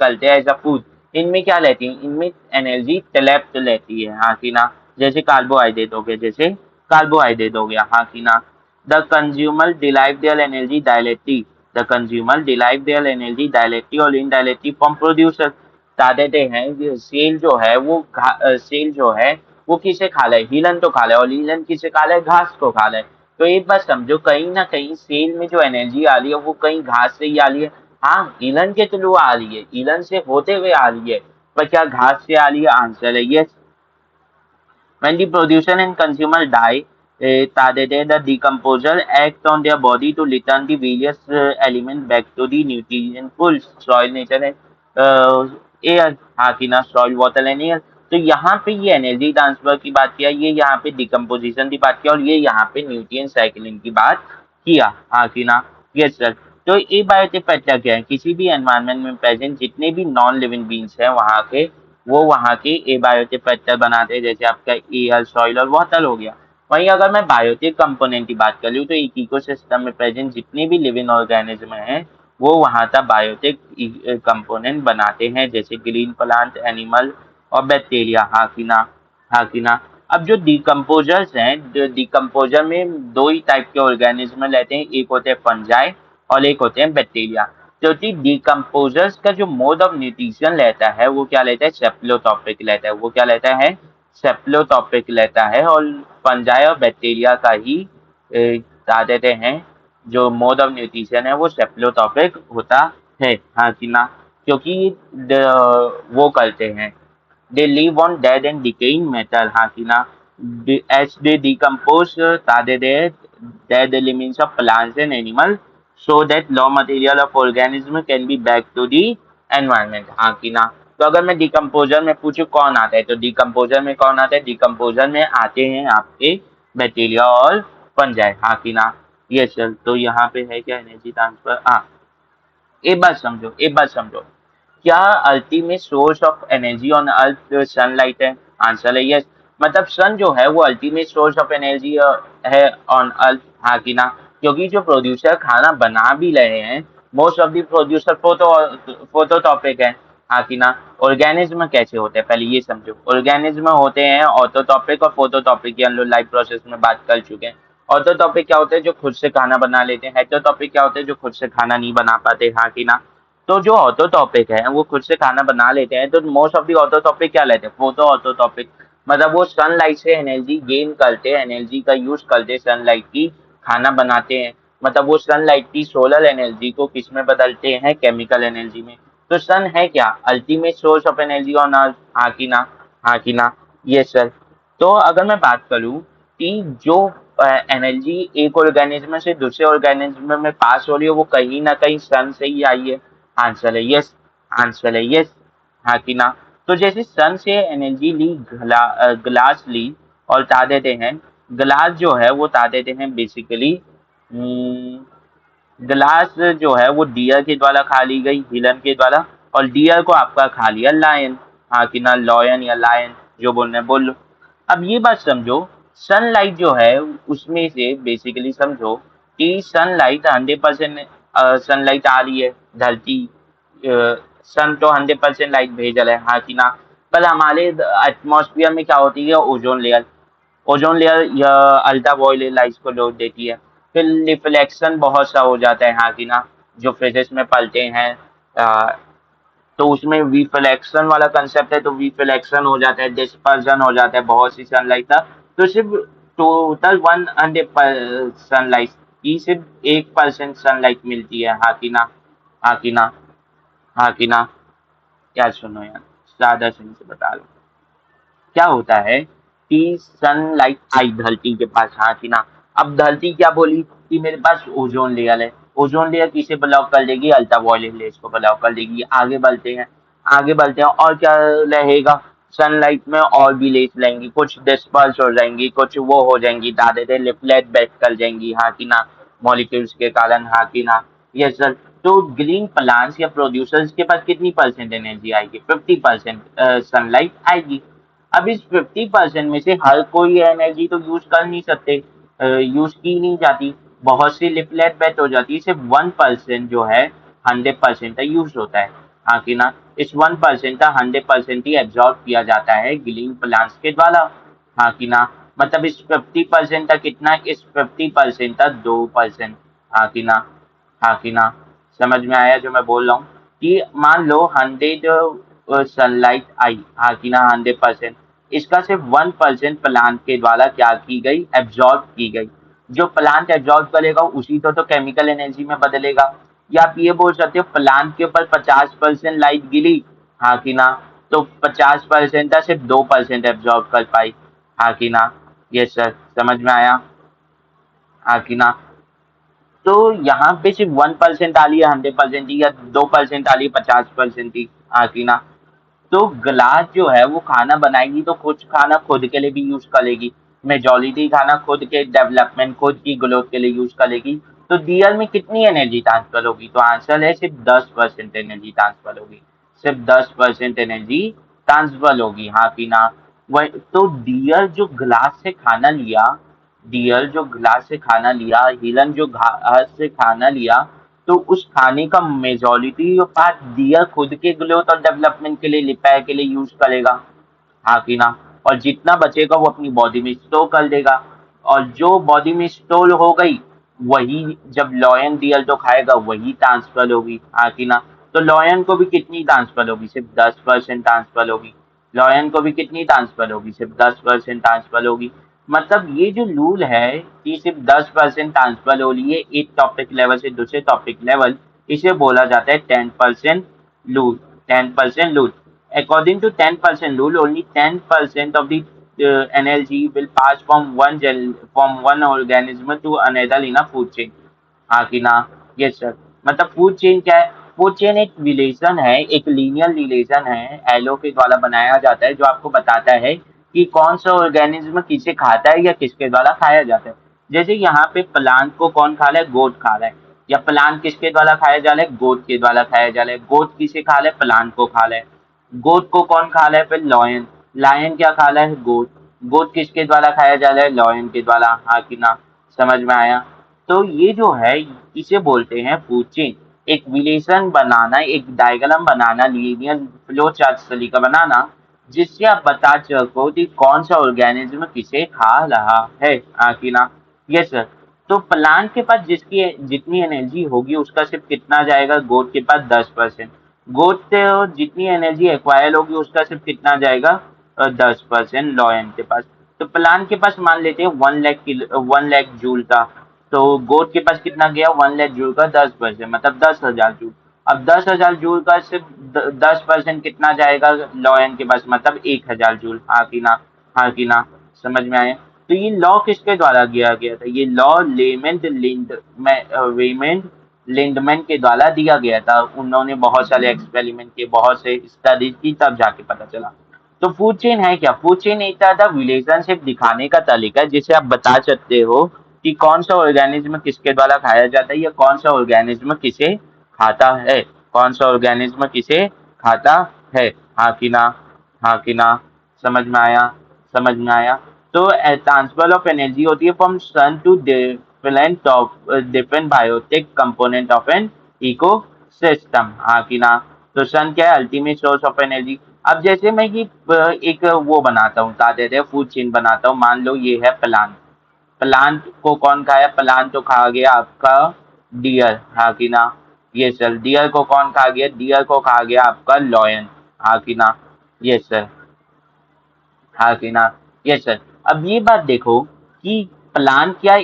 करते हैं एज अ फूड। इनमें क्या रहती है? इनमें एनर्जी ट्रैप्ड रहती है, हाँ कि ना। जैसे कार्बोहाइड्रेट हो गया, जैसे कार्बोहाइड्रेट हो गया, हाँ कि ना। The consumer derive their energy directly, the consumer derive their energy directly और इनडायरेक्टली फ्रॉम प्रोड्यूसर। बता देते हैं सेल जो है वो सेल जो है वो किसे खा रहा है? हिरन तो खा रहा है, और हिरन किसे खा रहा है? घास को खा रहा है। तो एक बात समझो, कहीं ना कहीं सेल में जो एनर्जी आ रही है वो कहीं घास से ही आ रही है। हाँ, हिरन के थ्रू आ रही है, हिरन से होते हुए आ रही है, पर क्या घास से आ रही है? आंसर है yes. When the producer and consumer die, the decomposer act on their body to return the various elements back to the nutrient pool, soil, nature and air, हाँ कि ना, soil, water and air। तो यहाँ पे ये energy transfer की बात किया, ये यहाँ पे डिकम्पोजिशन की बात किया, और ये यहाँ पे न्यूट्रिएंट साइकिलिंग की बात किया, हाँ कि ना। Yes sir. तो ए बायोटिक फैक्टर क्या है? किसी भी एनवायरनमेंट में प्रेजेंट जितने भी नॉन लिविंग बींग्स हैं वहाँ के, वो वहाँ के एबायोटिक फैक्टर बनाते हैं, जैसे आपका एयर, सॉइल और वाटर हो गया। वहीं अगर मैं बायोटिक कंपोनेंट की बात कर लूँ, तो एक इकोसिस्टम में प्रेजेंट जितने भी लिविंग ऑर्गेनिज्म हैं वो वहाँ का बायोटिक कंपोनेंट बनाते हैं, जैसे ग्रीन प्लांट, एनिमल और बैक्टीरिया, हाँ कि ना, हाँ कि ना। अब जो डिकम्पोजर्स हैं, जो डिकम्पोजर में दो ही टाइप के ऑर्गेनिज्म रहते हैं, एक होते हैं फंजाई और एक होते हैं बैक्टीरिया। क्योंकि डिकम्पोजर्स का जो मोड ऑफ न्यूट्रिशन लेता है वो क्या लेता है, सेप्लोटॉपिक लेता है। वो क्या लेता है, सेप्लोटॉपिक लेता है। और फंजाई और बैक्टीरिया का ही बता देते हैं जो मोड ऑफ न्यूट्रिशन है वो सेप्लोटॉपिक होता है, हाँ कि ना। क्योंकि वो करते हैं, they live on dead and decaying matter, हाँ कि ना। As they decompose तादे they dead elements of plants and animals so that raw material of organism can be back to the environment, हाँ कि ना। तो अगर मैं डिकम्पोजर में पूछूं कौन आता है, तो डिकम्पोजर में कौन आता है, डिकम्पोजर में आते हैं आपके बैक्टीरिया और फंजाई, हाँ कि ना। ये चल तो यहाँ पे है क्या, एनर्जी ट्रांसफर, हाँ। एक बात समझो, एक बात समझो, क्या ultimate source of energy on earth sunlight है? आंसर है यस। मतलब सन जो है वो अल्टीमेट सोर्स ऑफ एनर्जी है ऑन अर्थ, हाँ कि ना। क्योंकि जो प्रोड्यूसर खाना बना भी रहे हैं, मोस्ट ऑफ द प्रोड्यूसर फोटोटॉपिक है, हाँ कि ना। ऑर्गेनिज्म कैसे होते हैं, पहले ये समझो। ऑर्गेनिज्म होते हैं ऑटोटॉपिक और फोटोटॉपिक की, हम लोग लाइफ प्रोसेस में बात कर चुके हैं। ऑटोटॉपिक क्या होते हैं, जो खुद से खाना बना लेते हैं। हेटरोटॉपिक क्या होते हैं, जो खुद से खाना नहीं बना पाते, हाँ कि ना। तो जो ऑटोटॉपिक है वो खुद से खाना बना लेते हैं, तो मोस्ट ऑफ दी ऑटोटॉपिक क्या लेते हैं, फोटो ऑटोटॉपिक। मतलब वो सनलाइट से एनर्जी गेन करते हैं, एनर्जी का यूज करते हैं सनलाइट की, खाना बनाते हैं। मतलब वो सनलाइट की सोलर एनर्जी को किस में बदलते हैं, केमिकल एनर्जी में। तो सन है क्या, ultimate source of energy on earth, हाँ कि ना, हाँ कि ना। ये सर, तो अगर मैं बात करूं कि जो एनर्जी एक ऑर्गेनिज्म से दूसरे ऑर्गेनिज्म में पास हो रही है वो कहीं ना कहीं सन से ही आई है। आंसर है यस, आंसर है यस, हाँ कि ना। तो जैसे सन से एनर्जी ली, ग्लास ली और ता देते हैं। ग्लास जो है वो ता देते हैं बेसिकली, ग्लास जो है वो डियर के द्वारा खा ली गई, हिलन के द्वारा। और डियर को आपका खा लिया लायन, हाँ कि ना, लॉयन या लायन, जो बोलना है बोल लो। अब ये बात समझो, सनलाइट जो है उसमें से बेसिकली समझो कि सनलाइट 100% सनलाइट आ रही है धरती, सन तो 100% लाइट भेज रहा है, हाँ कि ना। पर हमारे एटमॉस्फेयर में क्या होती है, ओजोन लेयर, ओजोन लेयर या अल्ट्रा वायलेट लाइट्स को रोक देती है। फिर रिफ्लेक्शन बहुत सा हो जाता है, हाँ कि ना। जो फिजिक्स में पढ़ते हैं तो उसमें रिफ्लेक्शन वाला कंसेप्ट है, तो रिफ्लेक्शन हो जाता है, डिस्पर्जन हो जाता है बहुत सी सनलाइट का। तो सिर्फ टोटल 100 सनलाइट की सिर्फ 1% सनलाइट मिलती है, हाँ कि ना, हाँ कि ना, हाँ कि ना। क्या सुनो यार, सादा सिंह से बता लो। क्या होता है कि सनलाइट आई धरती के पास, हाँ कि ना। अब धरती क्या बोली कि मेरे पास ओजोन लेयर है। ओजोन लेयर किसे ब्लॉक कर देगी, अल्ट्रा वायलेट रेज को ब्लॉक कर देगी। आगे बढ़ते हैं, आगे बढ़ते हैं, और क्या रहेगा, सनलाइट में और भी लेस रहेंगी, कुछ डिस्पर्स हो जाएंगी, कुछ वो हो जाएंगी, दादे दे रिफ्लेक्ट बैक कर जाएंगी, हाँ कि ना, मॉलिक्यूल्स के कारण, हाँ कि ना। Yes sir. तो ग्रीन प्लांट्स या प्रोड्यूसर्स के पास कितनी परसेंट एनर्जी आएगी, 50% सनलाइट आएगी। अब इस 50% में से हर कोई एनर्जी तो यूज कर नहीं सकते, यूज की नहीं जाती, बहुत सी लिपलेट बेट हो जाती है। सिर्फ 1% जो है 100% का यूज होता है, हाँ कि ना। इस 1% का 100% ही एब्जॉर्ब किया जाता है ग्रीन प्लांट्स के द्वारा, हाँ कि ना। मतलब इस 50% का कितना, इस 50% का 2%, हाँ कि ना, हाँ कि ना। समझ में आया जो मैं बोल रहा हूँ, कि मान लो 100 सनलाइट आई, हाँ कि ना, 100%, इसका सिर्फ 1% प्लांट के द्वारा क्या की गई, एब्जॉर्ब की गई। जो प्लांट एब्जॉर्ब करेगा उसी तो केमिकल एनर्जी में बदलेगा। या आप ये बोल सकते हो प्लांट के ऊपर 50% लाइट गिरी, हाँ कि ना, तो 50% था, सिर्फ 2% एब्जॉर्ब कर पाई, हाँ कि ना। ये सर समझ में आया, हाँ कि ना। तो यहाँ पे सिर्फ 1% आ रही है 100% ही, या 2% आ रही है 50% ही, हाँ कि ना। तो ग्लास जो है वो खाना बनाएगी तो कुछ खाना खुद के लिए भी यूज करेगी, मेजोरिटी खाना खुद के डेवलपमेंट, खुद की ग्रोथ के लिए यूज करेगी। तो डीएल में कितनी एनर्जी ट्रांसफर होगी, तो आंसर है सिर्फ 10% एनर्जी ट्रांसफर होगी, सिर्फ 10% एनर्जी ट्रांसफर होगी, हाँ कि ना। वही तो, डियर जो ग्लास से खाना लिया, डियर जो ग्लास से खाना लिया, हिरन जो घास से खाना लिया, तो उस खाने का मेजोरिटी पार्ट डियर खुद के ग्रोथ और डेवलपमेंट के लिए, रिपेयर के लिए यूज करेगा, हाँ कि ना। और जितना बचेगा वो अपनी बॉडी में स्टोर कर देगा। और जो बॉडी में स्टोर हो गई वही जब लॉयन डीएल तो खाएगा वही ट्रांसफर होगी, हाँ कि ना। तो लॉयन को भी कितनी ट्रांसफर होगी, सिर्फ 10% ट्रांसफर होगी। लॉयन को भी कितनी ट्रांसफर होगी, सिर्फ 10% ट्रांसफर होगी। मतलब ये जो रूल है कि सिर्फ 10% ट्रांसफर हो रही है एक टॉपिक लेवल से दूसरे टॉपिक लेवल, इसे बोला जाता है 10% rule. 10% rule, according to 10% rule, only 10% of the energy will pass from one organism to another in a food chain, हाँ कि ना। Yes sir. मतलब फूड चेन क्या है, फूड चेन एक रिलेशन है, एक लीनियर रिलेशन है, एलो के द्वारा बनाया जाता है, जो आपको बताता है कि कौन सा ऑर्गेनिज्म किसे खाता है या किसके द्वारा खाया जाता है। जैसे यहाँ पे प्लांट को कौन खा रहा है, गोट खा रहा है, या प्लांट किसके द्वारा खाया जा रहा है, गोट के द्वारा खाया जा रहा है। गोट किसे खा रहा है, प्लांट को खा रहा है। गोट को कौन खा रहा है, फिर लॉयन। लायन क्या खा रहा है, गोट। गोट किसके द्वारा खाया जा रहा है, लॉयन के द्वारा, हाँ कि ना। समझ में आया। तो ये जो है इसे बोलते हैं फूड चेन। एक रिलेशन बनाना, एक डायग्राम बनाना, लीनियर फ्लो चार्ट तरीका बनाना, जिससे आप बता सको कि कौन सा ऑर्गेनिज्म किसे खा रहा है, हाँ कि ना। Yes sir. तो प्लांट के पास जिसकी जितनी एनर्जी होगी उसका सिर्फ कितना जाएगा, गोट के पास 10%। गोट से जितनी एनर्जी एक्वायर होगी उसका सिर्फ कितना जाएगा, 10% लॉयन के पास। तो प्लांट के पास मान लेते हैं 1 लाख जूल का। तो गोट के पास कितना गया, 1 लाख जूल का 10%, मतलब 10,000 जूल। अब 10,000 जूल का सिर्फ 10% कितना जाएगा लॉयन के पास, मतलब 1,000 जूल, हाँ कि ना। हाँ कि ना। समझ में आया। तो ये लॉ किसके द्वारा किया गया था, ये लॉ रेमंड लिंडमैन के द्वारा दिया गया था। उन्होंने बहुत सारे एक्सपेरिमेंट किए, बहुत से स्टडीज की, तब जाके पता चला। तो फूड चेन है क्या, फूड चेन एक तरह का रिलेशनशिप दिखाने का तरीका है, जिससे आप बता सकते हो कि कौन सा ऑर्गेनिज्म किसके द्वारा खाया जाता है या कौन सा ऑर्गेनिज्म किसे खाता है, कौन सा ऑर्गेनिज्म किसे खाता है, हाँ कि ना। हाँ कि ना। समझ में आया। समझ में आया। तो ट्रांसफर ऑफ एनर्जी होती है from sun to different biotic component of an ecosystem, हाँ कि ना। तो सन क्या है, अल्टीमेट सोर्स ऑफ एनर्जी। अब जैसे मैं ये एक वो बनाता हूँ, बता देते हैं फूड चेन बनाता हूँ। मान लो ये है प्लांट। प्लांट को कौन खाया, प्लांट तो खा गया आपका डियर, हाँ कि ना। ये सर। डियर को कौन खा गया, डियर को खा गया आपका लॉयन, हाँ कि ना। ये सर। हाँ कि ना। Yes sir. अब ये बात देखो कि प्लान क्या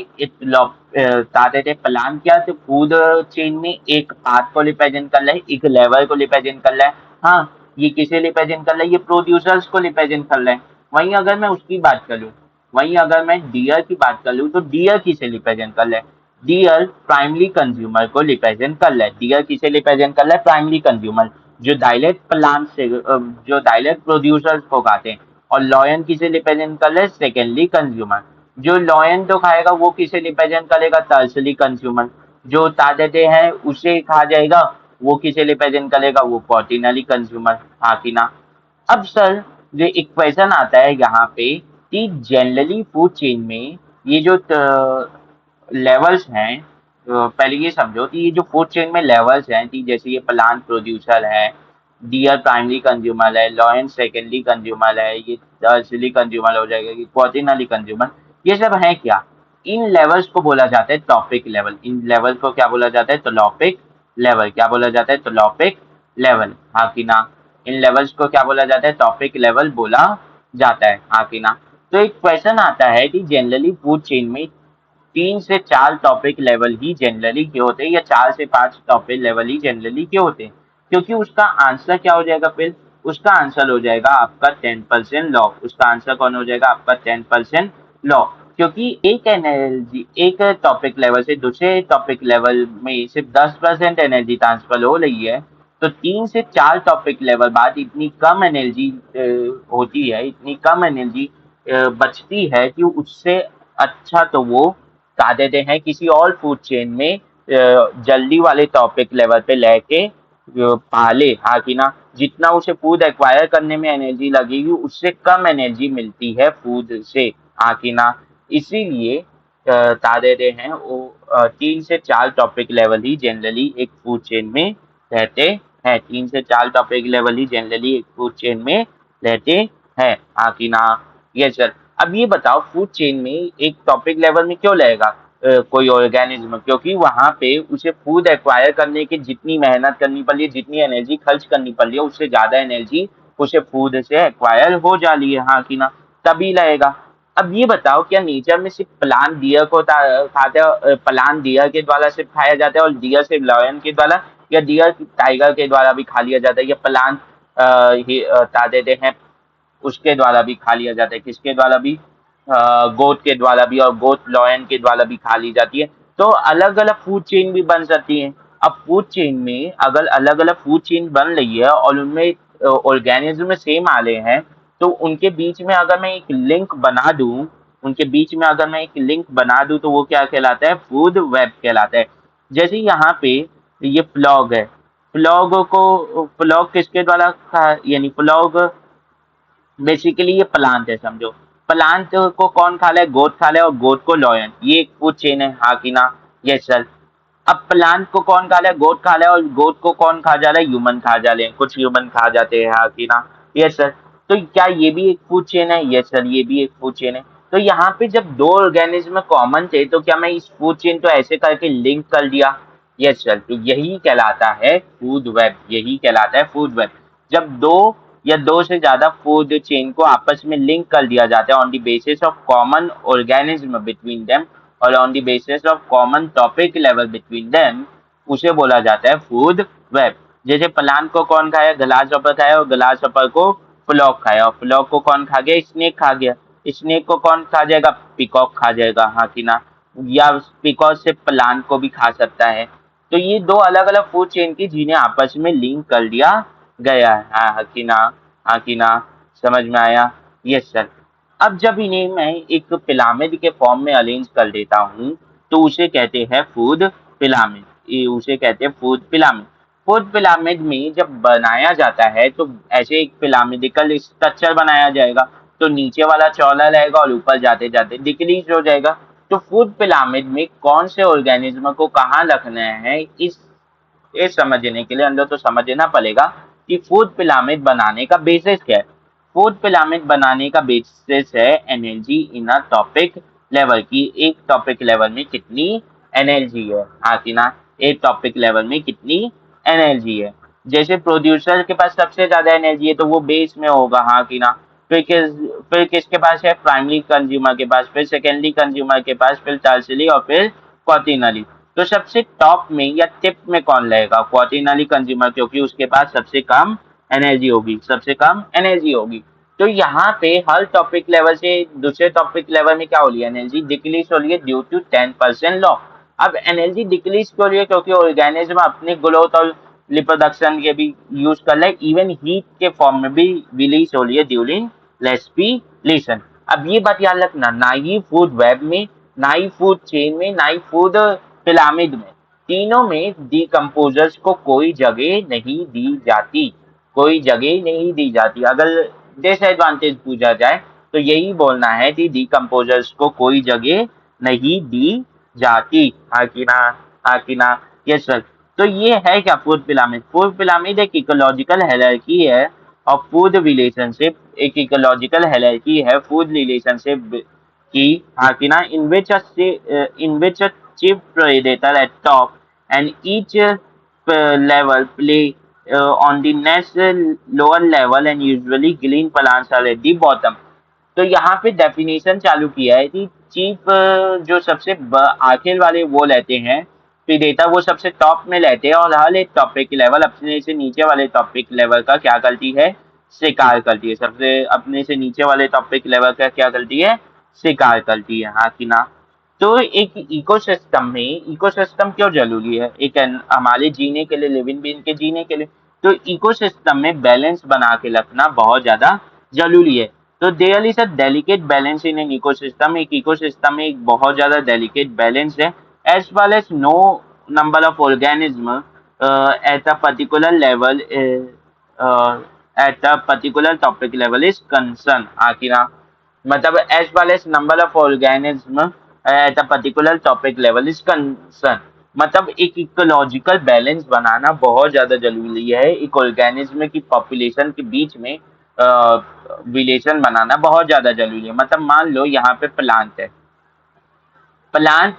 बताते थे, प्लान क्या तो फूड चेन में एक पार्ट को रिप्रेजेंट कर रहा है, एक लेवल को रिप्रेजेंट कर रहा है। हाँ, ये किसे रिप्रेजेंट कर रहा है, ये प्रोड्यूसर्स को रिप्रेजेंट कर रहा है। वहीं अगर मैं उसकी बात करूँ, वहीं अगर मैं डियर की बात करूँ, तो डियर किसे रिप्रेजेंट कर रहा है, डियर प्राइमरी कंज्यूमर को रिप्रेजेंट कर रहा है। डियर किसे रिप्रेजेंट कर रहा है, प्राइमरी कंज्यूमर, जो डायरेक्ट प्लांट से जो डायरेक्ट प्रोड्यूसर्स को खाते हैं। और लॉयन किसे रिप्रेजेंट कर रहा है, सेकेंडरी कंज्यूमर। जो लॉयन तो खाएगा वो किसे रिप्रेजेंट करेगा, टर्सरी कंज्यूमर। जो ताजते हैं उसे खा जाएगा, वो किसे रिप्रेजेंट करेगा, वो क्वार्टिनरी कंज्यूमर, हाँ कि ना। अब सर, जो एक क्वेश्चन आता है यहाँ पे कि जनरली फूड चेन में ये जो लेवल्स हैं, पहले ये समझो कि ये जो फूड चेन में लेवल्स हैं कि जैसे ये प्लांट प्रोड्यूसर है, डियर प्राइमरी कंज्यूमर है, लॉयन सेकेंडरी कंज्यूमर है, ये टर्शियरी कंज्यूमर हो जाएगा, ये क्वार्टिनरी कंज्यूमर। ये सब है क्या, इन लेवल्स को बोला जाता है टॉपिक लेवल। इन लेवल को क्या बोला जाता है, टॉपिक लेवल। क्या बोला जाता है, टॉपिक लेवल, हाँ कि ना। इन लेवल्स को क्या बोला जाता है, टॉपिक लेवल बोला जाता है, हाँ कि ना। तो एक क्वेश्चन आता है कि जनरली फूड चेन में 3 से 4 टॉपिक लेवल ही जनरली के होते हैं, या 4 से 5 टॉपिक लेवल ही जनरली के होते हैं। क्योंकि उसका आंसर क्या हो जाएगा, फिर उसका आंसर हो जाएगा आपका 10% लॉ। उसका आंसर कौन हो जाएगा, आपका 10% लॉ। क्योंकि एक एनर्जी, एक टॉपिक लेवल से दूसरे टॉपिक लेवल में सिर्फ 10% एनर्जी ट्रांसफर हो रही है, तो 3 से 4 टॉपिक लेवल बाद इतनी कम एनर्जी होती है, इतनी कम एनर्जी बचती है कि उससे अच्छा तो वो बता देते हैं किसी और फूड चेन में जल्दी वाले टॉपिक लेवल पे लेके पाले, हाँ कि ना। जितना उसे फूड एक्वायर करने में एनर्जी लगेगी उससे कम एनर्जी मिलती है फूड से, हाँ कि ना। इसीलिए बता देते हैं वो 3 से 4 टॉपिक लेवल ही जनरली एक फूड चेन में रहते हैं। 3 से 4 टॉपिक लेवल ही जनरली एक फूड चेन में रहते हैं, हाँ कि ना। Yes sir. अब ये बताओ फूड चेन में एक टॉपिक लेवल में क्यों लगेगा, कोई ऑर्गेनिज्म, क्योंकि वहां पे उसे फूड एक्वायर करने की जितनी मेहनत करनी पड़ रही है, जितनी एनर्जी खर्च करनी पड़ रही है, उससे ज्यादा एनर्जी उसे फूड से एक्वायर हो जा रही है, हाँ कि ना, तभी रहेगा। अब ये बताओ, क्या नेचर में सिर्फ प्लांट डियर को खाते हैं, प्लांट डियर के द्वारा सिर्फ खाया जाता है और डियर सिर्फ लायन के द्वारा, या डियर टाइगर के द्वारा भी खा लिया जाता है, या प्लांट क्या देते हैं उसके द्वारा भी खा लिया जाता है, किसके द्वारा भी, गोट के द्वारा भी, और गोट लॉयन के द्वारा भी खा ली जाती है। तो अलग अलग फूड चेन भी बन सकती है। अब फूड चेन में अगर अलग अलग फूड चेन बन रही है और उनमें ऑर्गेनिज्म सेम आ रहे हैं, तो उनके बीच में अगर मैं एक लिंक बना दूं, उनके बीच में अगर मैं एक लिंक बना दूं, तो वो क्या कहलाता है, फूड वेब कहलाता है। जैसे यहाँ पे ये फ्लॉग है, फ्लॉग किसके द्वारा यानी फ्लॉग बेसिकली ये प्लांट है, समझो। प्लांट को कौन खा रहा है, गोट खा रहा है, और गोट को लॉयन, ये एक फूड चेन है, हाँ कि ना, यस सर। अब प्लांट को कौन खा रहा है, गोट खा रहा है, और गोट को कौन खा जा रहा है, ह्यूमन खा जा रहे हैं, कुछ ह्यूमन खा जाते हैं, हाँ कि ना, यस सर। तो क्या ये भी एक फूड चेन है, यस सर, ये भी एक फूड चेन है। तो यहाँ पे जब दो ऑर्गेनिज्म कॉमन थे, तो क्या मैं इस फूड चेन को ऐसे करके लिंक कर दिया, यस सर, तो यही कहलाता है फूड वेब, यही कहलाता है फूड वेब। जब दो या दो से ज्यादा फूड चेन को आपस में लिंक कर दिया जाता है on the basis of common organism between them, और on the basis of common topic level between them, उसे बोला जाता है फूड वेब। जैसे प्लांट को कौन खाया, ग्लास हॉपर खाया, और ग्लास हॉपर को फ्लॉक खाया, और फ्लॉक को कौन खा गया, स्नेक खा गया। स्नेक को कौन खा जाएगा, पिकॉक खा जाएगा, हाँ कि ना, या पिकॉक से प्लांट को भी खा सकता है। तो ये दो अलग अलग फूड चेन की जिन्हें आपस में लिंक कर दिया गया है, हाँ हकीना, हाँ कि ना, समझ में आया, यस सर। अब जब इन्हें मैं एक पिरामिड के फॉर्म में अरेंज कर देता हूँ, तो उसे कहते हैं फूड पिरामिड, ये उसे कहते हैं फूड पिरामिड। फूड पिरामिड में जब बनाया जाता है, तो ऐसे एक पिरामिडिकल स्ट्रक्चर बनाया जाएगा, तो नीचे वाला चौड़ा रहेगा और ऊपर जाते जाते डिक्रीज हो जाएगा। तो फूड पिरामिड में कौन से ऑर्गेनिज्म को कहाँ रखना है, इस ये समझने के लिए अंदर तो समझना पड़ेगा कि फूड पिरामिड बनाने का बेसिस क्या है। फूड पिरामिड बनाने का बेसिस है energy in a topic level की, एक टॉपिक लेवल में कितनी एनर्जी है, हाँ कि ना, एक टॉपिक लेवल में कितनी एनर्जी है। जैसे प्रोड्यूसर के पास सबसे ज्यादा एनर्जी है, तो वो बेस में होगा, हाँ कि ना। फिर किसके पास है, प्राइमरी कंज्यूमर के पास, फिर सेकेंडरी कंज्यूमर के पास, फिर टर्सरी, और फिर क्वार्टिनरी। तो सबसे टॉप में या टिप में कौन रहेगा, क्वार्टिनरी कंज्यूमर, क्योंकि उसके पास सबसे कम एनर्जी होगी, सबसे कम एनर्जी होगी। तो यहाँ पे हर टॉपिक लेवल से दूसरे टॉपिक लेवल में क्या हो रही है, एनर्जी डिक्रीज हो रही है ड्यू टू 10% लॉ। अब एनर्जी डिक्रीज क्यों हो रही है, क्योंकि ऑर्गेनिज्म अपने ग्रोथ और रिप्रोडक्शन के भी यूज कर रहे हैं, इवन हीट के फॉर्म में भी रिलीज हो रही है ड्यूरिंग रेस्पिरेशन। अब ये बात याद रखना, ना ही फूड वेब में, ना ही फूड चेन में, ना ही फूड पिरामिड में, तीनों में डिकम्पोजर्स को कोई जगह नहीं दी जाती, कोई जगह नहीं दी जाती। अगर डिसएडवांटेज पूछा जाए, तो यही बोलना है कि डिकम्पोजर्स को कोई जगह नहीं दी जाती, हाँ कि ना, हाँ कि ना, यस सर। तो ये है क्या फूड पिरामिड, फूड पिरामिड एक इकोलॉजिकल हायरार्की है और फूड रिलेशनशिप, एक इकोलॉजिकल हायरार्की है फूड रिलेशनशिप की, हाँ कि ना, in which a chief predator at top and each level play on the next lower level and usually green plants are at the bottom। तो यहाँ पे डेफिनेशन चालू किया है कि चीफ जो सबसे आखिर वाले वो लेते हैं, प्रीडेटर वो सबसे टॉप में लेते हैं, और हर एक टॉपिक लेवल अपने से नीचे वाले टॉपिक लेवल का क्या करती है, शिकार करती है, सबसे अपने से नीचे वाले टॉपिक लेवल का क्या करती है, शिकार करती है, हाँ कि ना। तो एक इकोसिस्टम में, इकोसिस्टम क्यों जरूरी है, एक हमारे जीने के लिए, लिविंग बीइंग के जीने के लिए, तो इकोसिस्टम में बैलेंस बना के रखना बहुत ज्यादा जरूरी है। तो there is a delicate balance in an ecosystem, एक इकोसिस्टम में एक बहुत ज्यादा डेलिकेट बैलेंस है, as well as no number of organism at a particular level, at a particular topic level is concern, हाँ कि ना, मतलब as well as number of organism at a particular topic level is concern, मतलब एक ecological balance बनाना बहुत ज्यादा जरूरी है, एक ऑर्गेनिज्म की पॉपुलेशन के बीच में रिलेशन बनाना बहुत ज्यादा जरूरी है। मतलब मान लो यहाँ पे प्लांट है, प्लांट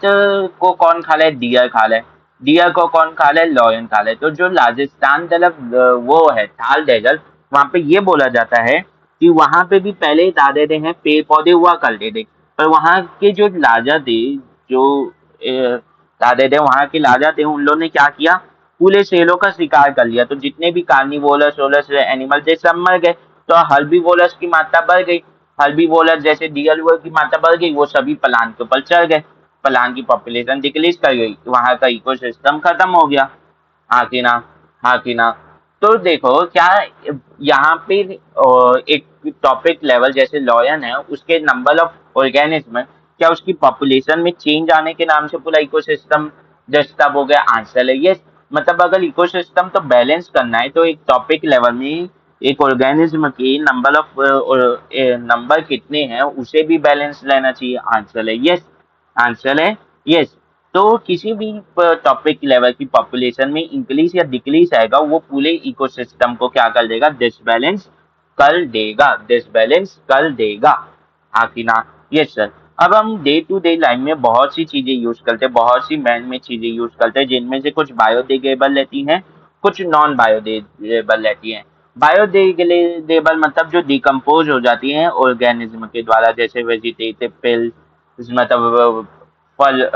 को कौन खा रहा है? डियर खा रहा है। डियर को कौन खा रहा है? लॉयन खा रहा है। तो जो राजस्थान तरफ वो है थार डेजर्ट, वहां पे ये बोला जाता है कि वहां पे भी पहले दादे दे हैं पेड़ पौधे हुआ करते थे, पर वहां के जो राजा थे, जो दादे थे वहां के राजा थे, उन लोगों ने क्या किया, पूरे शेरों का शिकार कर लिया। तो जितने भी कार्निवोरस वोलस एनिमल थे सब मर गए। तो हर्बीवोरस की मात्रा बढ़ गई। हर्बीवोरस जैसे डियर हुआ की मात्रा बढ़ गई, वो सभी प्लांट के ऊपर चढ़ गए। प्लांट की पॉपुलेशन डिक्रीज कर गई, वहां का इकोसिस्टम खत्म हो गया। हाँ कि ना? हाँ कि ना? तो देखो क्या यहाँ पे एक टॉपिक लेवल जैसे लॉयन है, उसके नंबर ऑफ ऑर्गेनिज्म, क्या उसकी पॉपुलेशन में चेंज आने के नाम से पूरा इकोसिस्टम डिस्टर्ब हो गया? आंसर है यस। मतलब अगर इकोसिस्टम तो बैलेंस करना है तो एक टॉपिक लेवल में एक ऑर्गेनिज्म की नंबर कितने हैं उसे भी बैलेंस लेना चाहिए। आंसर है यस। आंसर है यस। तो किसी भी टॉपिक लेवल की पॉपुलेशन में इंक्रीज या डिक्रीज आएगा, वो पूरे इकोसिस्टम को क्या कर देगा? डिसबैलेंस कर देगा, डिसबैलेंस कर देगा। हाँ कि ना? Yes sir. अब हम डे टू डे लाइफ में बहुत सी चीजें यूज करते हैं, बहुत सी मैन में चीजें यूज करते हैं, जिनमें से कुछ बायोडिग्रेडेबल रहती हैं, कुछ नॉन बायोडिग्रेडेबल रहती हैं। बायोडिग्रेडेबल मतलब जो डिकम्पोज हो जाती हैं ऑर्गेनिज्म के द्वारा, जैसे वेजिटेटिव मतलब फल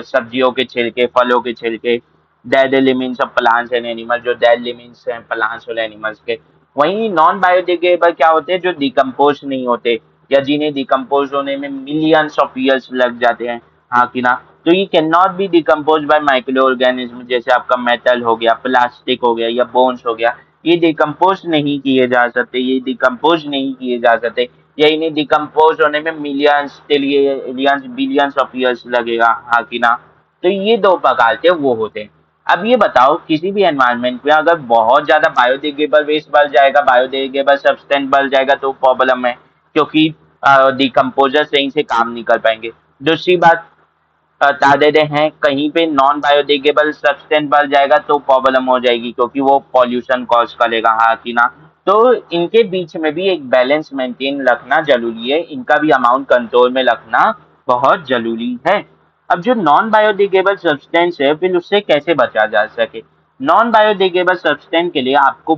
सब्जियों के छिलके, फलों के छिलके, dead elements of plants and animal, जो डेड एलिमेंट्स हैं प्लांट्स और एनिमल्स के। वहीं नॉन बायोडिग्रेडेबल क्या होते हैं? जो डिकम्पोज नहीं होते, या जिन्हें डिकम्पोज होने में मिलियंस ऑफ ईयर्स लग जाते हैं। हाँ कि ना? तो ये can not be decompose by micro organism, जैसे आपका मेटल हो गया, प्लास्टिक हो गया या बोन्स हो गया। ये डिकम्पोज नहीं किए जा सकते, ये डिकम्पोज नहीं किए जा सकते, या इन्हें डिकम्पोज होने में millions trillions billions of years लगेगा। हाँ कि ना? तो ये दो प्रकार के वो होते हैं। अब ये बताओ, किसी भी एनवायरनमेंट में अगर बहुत ज्यादा बायोडिग्रेडेबल वेस्ट बढ़ जाएगा, बायोडिग्रेडेबल सब्सटेंस बढ़ जाएगा तो प्रॉब्लम है, क्योंकि डिकम्पोजर सही से काम नहीं कर पाएंगे। दूसरी बात बता देते हैं, कहीं पे नॉन बायोडिग्रेडेबल सब्सटेंस बढ़ जाएगा तो प्रॉब्लम हो जाएगी, क्योंकि वो पॉल्यूशन कॉज करेगा। हाँ कि ना? तो इनके बीच में भी एक बैलेंस मेंटेन रखना जरूरी है, इनका भी अमाउंट कंट्रोल में रखना बहुत जरूरी है। अब जो नॉन बायोडिग्रेडेबल सब्सटेंस है, फिर उससे कैसे बचा जा सके? नॉन बायोडिग्रेडेबल सब्सटेंस के लिए आपको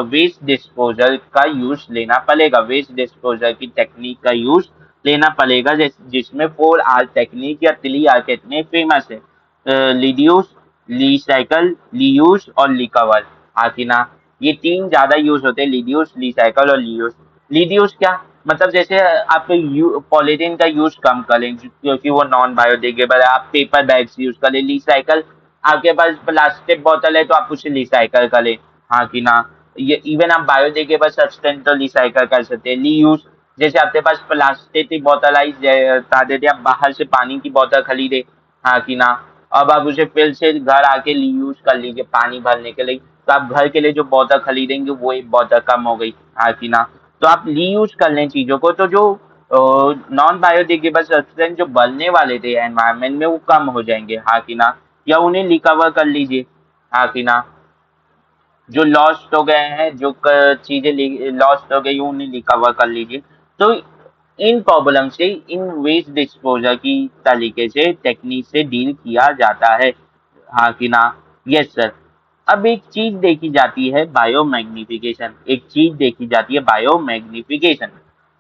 वेस्ट डिस्पोजल का यूज लेना पड़ेगा, वेस्ट डिस्पोजल की टेक्निक का यूज लेना पड़ेगा, जिसमें 4R टेक्निक या 3R कितने फेमस है? रिड्यूस, रिसाइकल, रीयूज और रिकवर। हाँ कि ना? ये तीन ज्यादा यूज होते हैं, रिड्यूस, रिसाइकल और रीयूज। रिड्यूस क्या मतलब? जैसे आप पॉलीथीन का यूज कम करें क्योंकि वो नॉन बायोडिग्रेडेबल है, आप पेपर बैग्स यूज करें। रिसाइकल, आपके पास प्लास्टिक बोतल है तो आप उसे रिसाइकल करें। हाँ कि ना? ये इवन आप बायोडिग्रेडेबल सब्सटेंस तो रिसाइकल कर सकते हैं। रीयूज, जैसे आपके पास प्लास्टिक की बोतल आई, बता देते आप बाहर से पानी की बोतल खरीदे। हाँ कि ना? अब आप उसे फिर से घर आके रीयूज कर लीजिए पानी भरने के लिए, तो आप घर के लिए जो बोतल खरीदेंगे वो एक बोतल कम हो गई। हाँ कि ना? तो आप रीयूज कर लें चीजों को, तो जो नॉन बायोडिग्रेडेबल सब्सटेंस जो बनने वाले थे एनवायरनमेंट में वो कम हो जाएंगे। हाँ कि ना? या उन्हें रिकवर कर लीजिए। हाँ कि ना? जो लॉस्ट हो गए हैं, जो चीजें लॉस्ट हो गई उन्हें रिकवर कर लीजिए। तो इन प्रॉब्लम से, इन वेस्ट डिस्पोजल की तरीके से, टेक्निक से डील किया जाता है। हाँ कि ना? Yes sir. अब एक चीज देखी जाती है बायोमैग्निफिकेशन, एक चीज देखी जाती है बायोमैग्निफिकेशन।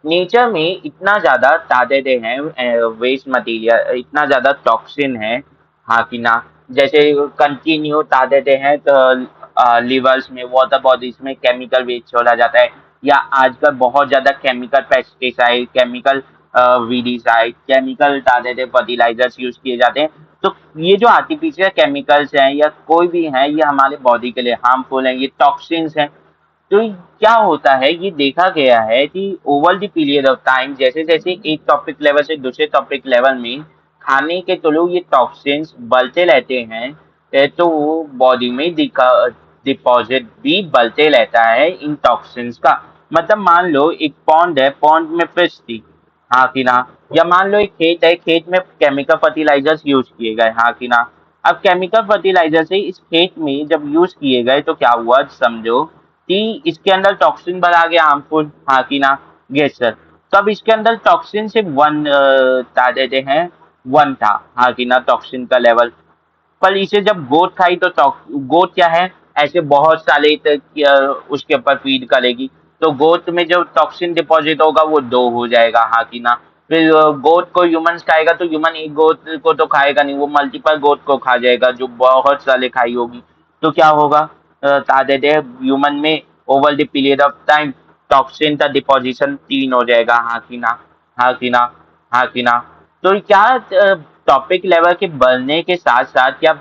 नेचर में इतना ज्यादा तादाद हैं वेस्ट मटेरियल, इतना ज्यादा टॉक्सिन है। हाँ कि ना? जैसे कंटिन्यू तादाद हैं तो लिवर्स में, वाटर बॉडीज में केमिकल वेस्ट छोड़ा जाता है, या आजकल बहुत ज्यादा chemical pesticide, chemical weedicide, chemical तादाद फर्टिलाइजर्स यूज किए जाते हैं। तो ये जो आर्टिफिशियल केमिकल्स हैं या कोई भी हैं, ये हमारे बॉडी के लिए हार्मफुल हैं, ये टॉक्सिन्स हैं। तो क्या होता है, ये देखा गया है कि over the period of time, जैसे जैसे एक टॉपिक लेवल से दूसरे टॉपिक लेवल में खाने के थ्रू ये टॉक्सिन्स बढ़ते रहते हैं, तो वो बॉडी में डिपॉजिट भी बढ़ते रहता है इन टॉक्सिन्स का। मतलब मान लो एक पॉन्ड है, पॉन्ड में फिश थी। हाँ कि ना? या मान लो एक खेत है, खेत में केमिकल फर्टिलाइजर्स यूज किए गए। हाँ कि ना? अब केमिकल फर्टिलाइजर से इस खेत में जब यूज किए गए तो क्या हुआ, समझो कि इसके अंदर टॉक्सिन भरा गया हार्मफुल। हाँ कि ना? Yes sir. तो अब इसके अंदर टॉक्सिन सिर्फ वन क्या देते हैं, 1 था, हाँ कि ना, टॉक्सिन का लेवल। पर इसे जब गोट खाई तो गोट क्या है, ऐसे बहुत साले तक उसके ऊपर फीड करेगी, तो गोट में जो टॉक्सिन डिपॉजिट होगा वो 2 हो जाएगा, हाँ कि ना। फिर गोट को ह्यूमंस खाएगा तो ह्यूमन एक गोट को तो खाएगा नहीं, वो मल्टीपल गोट को खा जाएगा जो बहुत साले खाई होगी। तो क्या होगा, तादाद ह्यूमन में over the period of time toxin का डिपोजिशन 3 हो जाएगा, हाँ कि ना, हाँ कि ना, हाँ कि ना। तो क्या टॉपिक लेवल के बढ़ने के साथ साथ क्या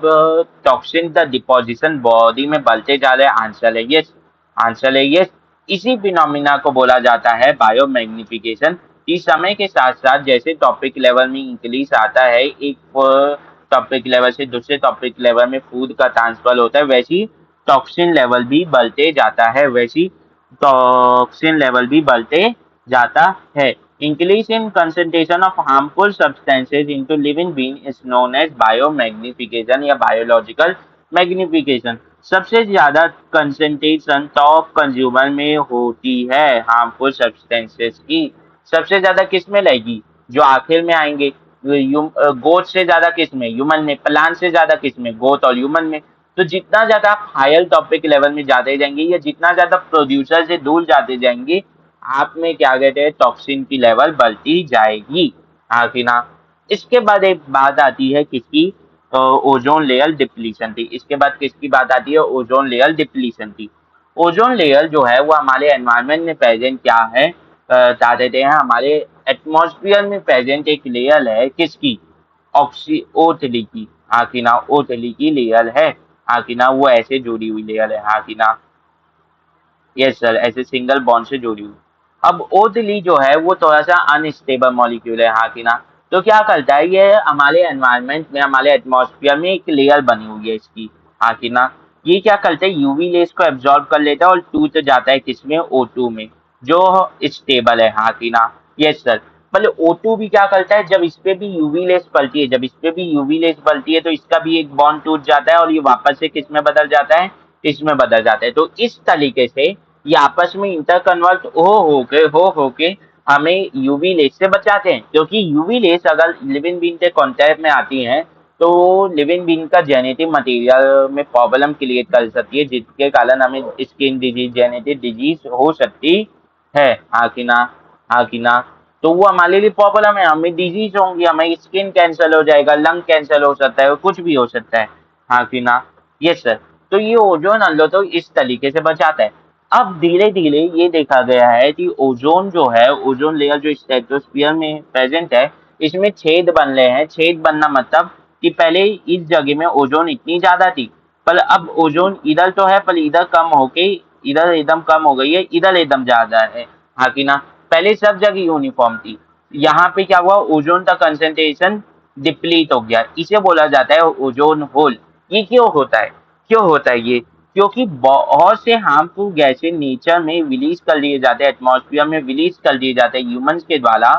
टॉक्सिन का डिपोजिशन बॉडी में बढ़ते जा रहे हैं? आंसर है यस, आंसर है यस। इसी फिनोमिना को बोला जाता है बायोमैग्निफिकेशन। इस समय के साथ साथ जैसे टॉपिक लेवल में इंक्रीज आता है, एक टॉपिक लेवल से दूसरे टॉपिक लेवल में फूड का ट्रांसफर होता है, वैसी टॉक्सिन लेवल भी बढ़ते जाता है, वैसी टॉक्सिन लेवल भी बढ़ते जाता है। Increase in concentration of harmful substances into living being is known as biomagnification या biological magnification। सबसे ज्यादा कंसेंट्रेशन टॉप कंज्यूमर में होती है हार्मफुल सब्सटेंसेस की। सबसे ज्यादा किस में लगेगी? जो आखिर में आएंगे। गोट से ज्यादा किस में? ह्यूमन में। प्लांट से ज्यादा किस में? गोट और ह्यूमन में। तो जितना ज्यादा आप हायर टॉपिक लेवल में जाते जाएंगे या जितना ज्यादा प्रोड्यूसर से दूर जाते जाएंगे, आप में क्या कहते हैं, टॉक्सिन की लेवल बढ़ती जाएगी, हाँ कि ना। इसके बाद एक बात आती है किसकी? ओजोन लेयर डिप्लीशन थी। इसके बाद किसकी बात आती है? ओजोन लेयर डिप्लीशन की। ओजोन लेयर जो है वो हमारे एनवायरनमेंट में प्रेजेंट क्या है, बता देते हैं। हमारे एटमॉस्फेयर में प्रेजेंट एक लेयर है किसकी? ऑक्सी ओ थ्री की, हाँ कि ना, ओ थ्री की लेयर है, हाँ कि ना। वो ऐसे जुड़ी हुई लेयर है, हाँ कि ना। यस सर, ऐसे सिंगल बॉन्ड से जुड़ी हुई। अब ओदली जो है वो थोड़ा सा अनस्टेबल मॉलिक्यूल है, हाँ कि ना। तो क्या करता है, ये हमारे एनवायरनमेंट में, हमारे एटमॉस्फेयर में एक लेयर बनी हुई है इसकी, हाँ कि ना। ये क्या करते हैं, यूवी रेस को एब्जॉर्ब कर लेता है और टूट जाता है किसमें? O2 में, जो स्टेबल है, हाँ कि ना। Yes sir. मतलब O2 भी क्या करता है, जब इस पे भी यूवी रेस पड़ती है, जब इस पे भी यूवी रेस पड़ती है तो इसका भी एक बॉन्ड टूट जाता है और ये वापस से किस में बदल जाता है? इसमें बदल जाता है। तो इस तरीके से ये आपस में इंटर कन्वर्ट हो होके हमें यूवी रेस से बचाते हैं, क्योंकि यूवी रेस अगर लिविंग बीन के कांटेक्ट में आती हैं तो लिविंग बीन का जेनेटिक मटेरियल में प्रॉब्लम क्रिएट कर सकती है, जिसके कारण हमें स्किन डिजीज, जेनेटिक डिजीज हो सकती है, हाँ कि ना, हाँ कि ना। तो वो हमारे लिए प्रॉब्लम है, हमें डिजीज होंगी, हमें स्किन कैंसर हो जाएगा, लंग कैंसर हो सकता है, कुछ भी हो सकता है, हाँ कि ना। Yes sir. तो ये ओजोन अल्लो तो इस तरीके से बचाता है। अब धीरे धीरे ये देखा गया है कि ओजोन जो है, ओजोन लेयर जो स्ट्रेटोस्फियर में प्रेजेंट है, इसमें छेद बन रहे हैं। छेद बनना मतलब कि पहले इस जगह में ओजोन इतनी ज्यादा थी, पर अब ओजोन इधर तो है पर इधर कम होके इधर एकदम कम हो गई है, इधर एकदम ज्यादा है, हाँ कि ना। पहले सब जगह यूनिफॉर्म थी, यहाँ पे क्या हुआ, ओजोन का कंसेंट्रेशन डिप्लीट हो गया, इसे बोला जाता है ओजोन होल। ये क्यों होता है? क्यों होता है ये? क्योंकि बहुत से हार्मफुल गैसें नेचर में रिलीज कर दिए जाते हैं, एटमॉस्फेयर में रिलीज कर दिए जाते हैं ह्यूमंस के द्वारा,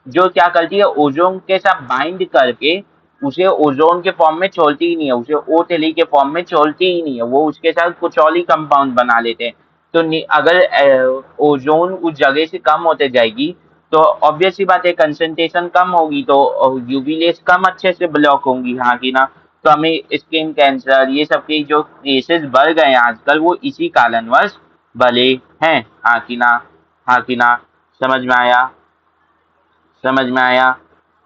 जो क्या करती है, ओजोन के साथ बाइंड करके उसे ओजोन के फॉर्म में छोड़ती ही नहीं है, उसे ओ थ्री के फॉर्म में छोड़ती ही नहीं है, वो उसके साथ कुछ और ही कंपाउंड बना लेते हैं। तो अगर ओजोन उस जगह से कम होते जाएगी तो ऑब्वियस सी बात है, कंसंट्रेशन कम होगी तो यूवी रेस कम अच्छे से ब्लॉक होंगी, हाँ कि ना। तो हमें स्किन कैंसर ये सब के जो केसेस बढ़ गए हैं आजकल, वो इसी कारणवश भले हैं, हाँ कि ना, हाँ कि ना। समझ में आया? समझ में आया?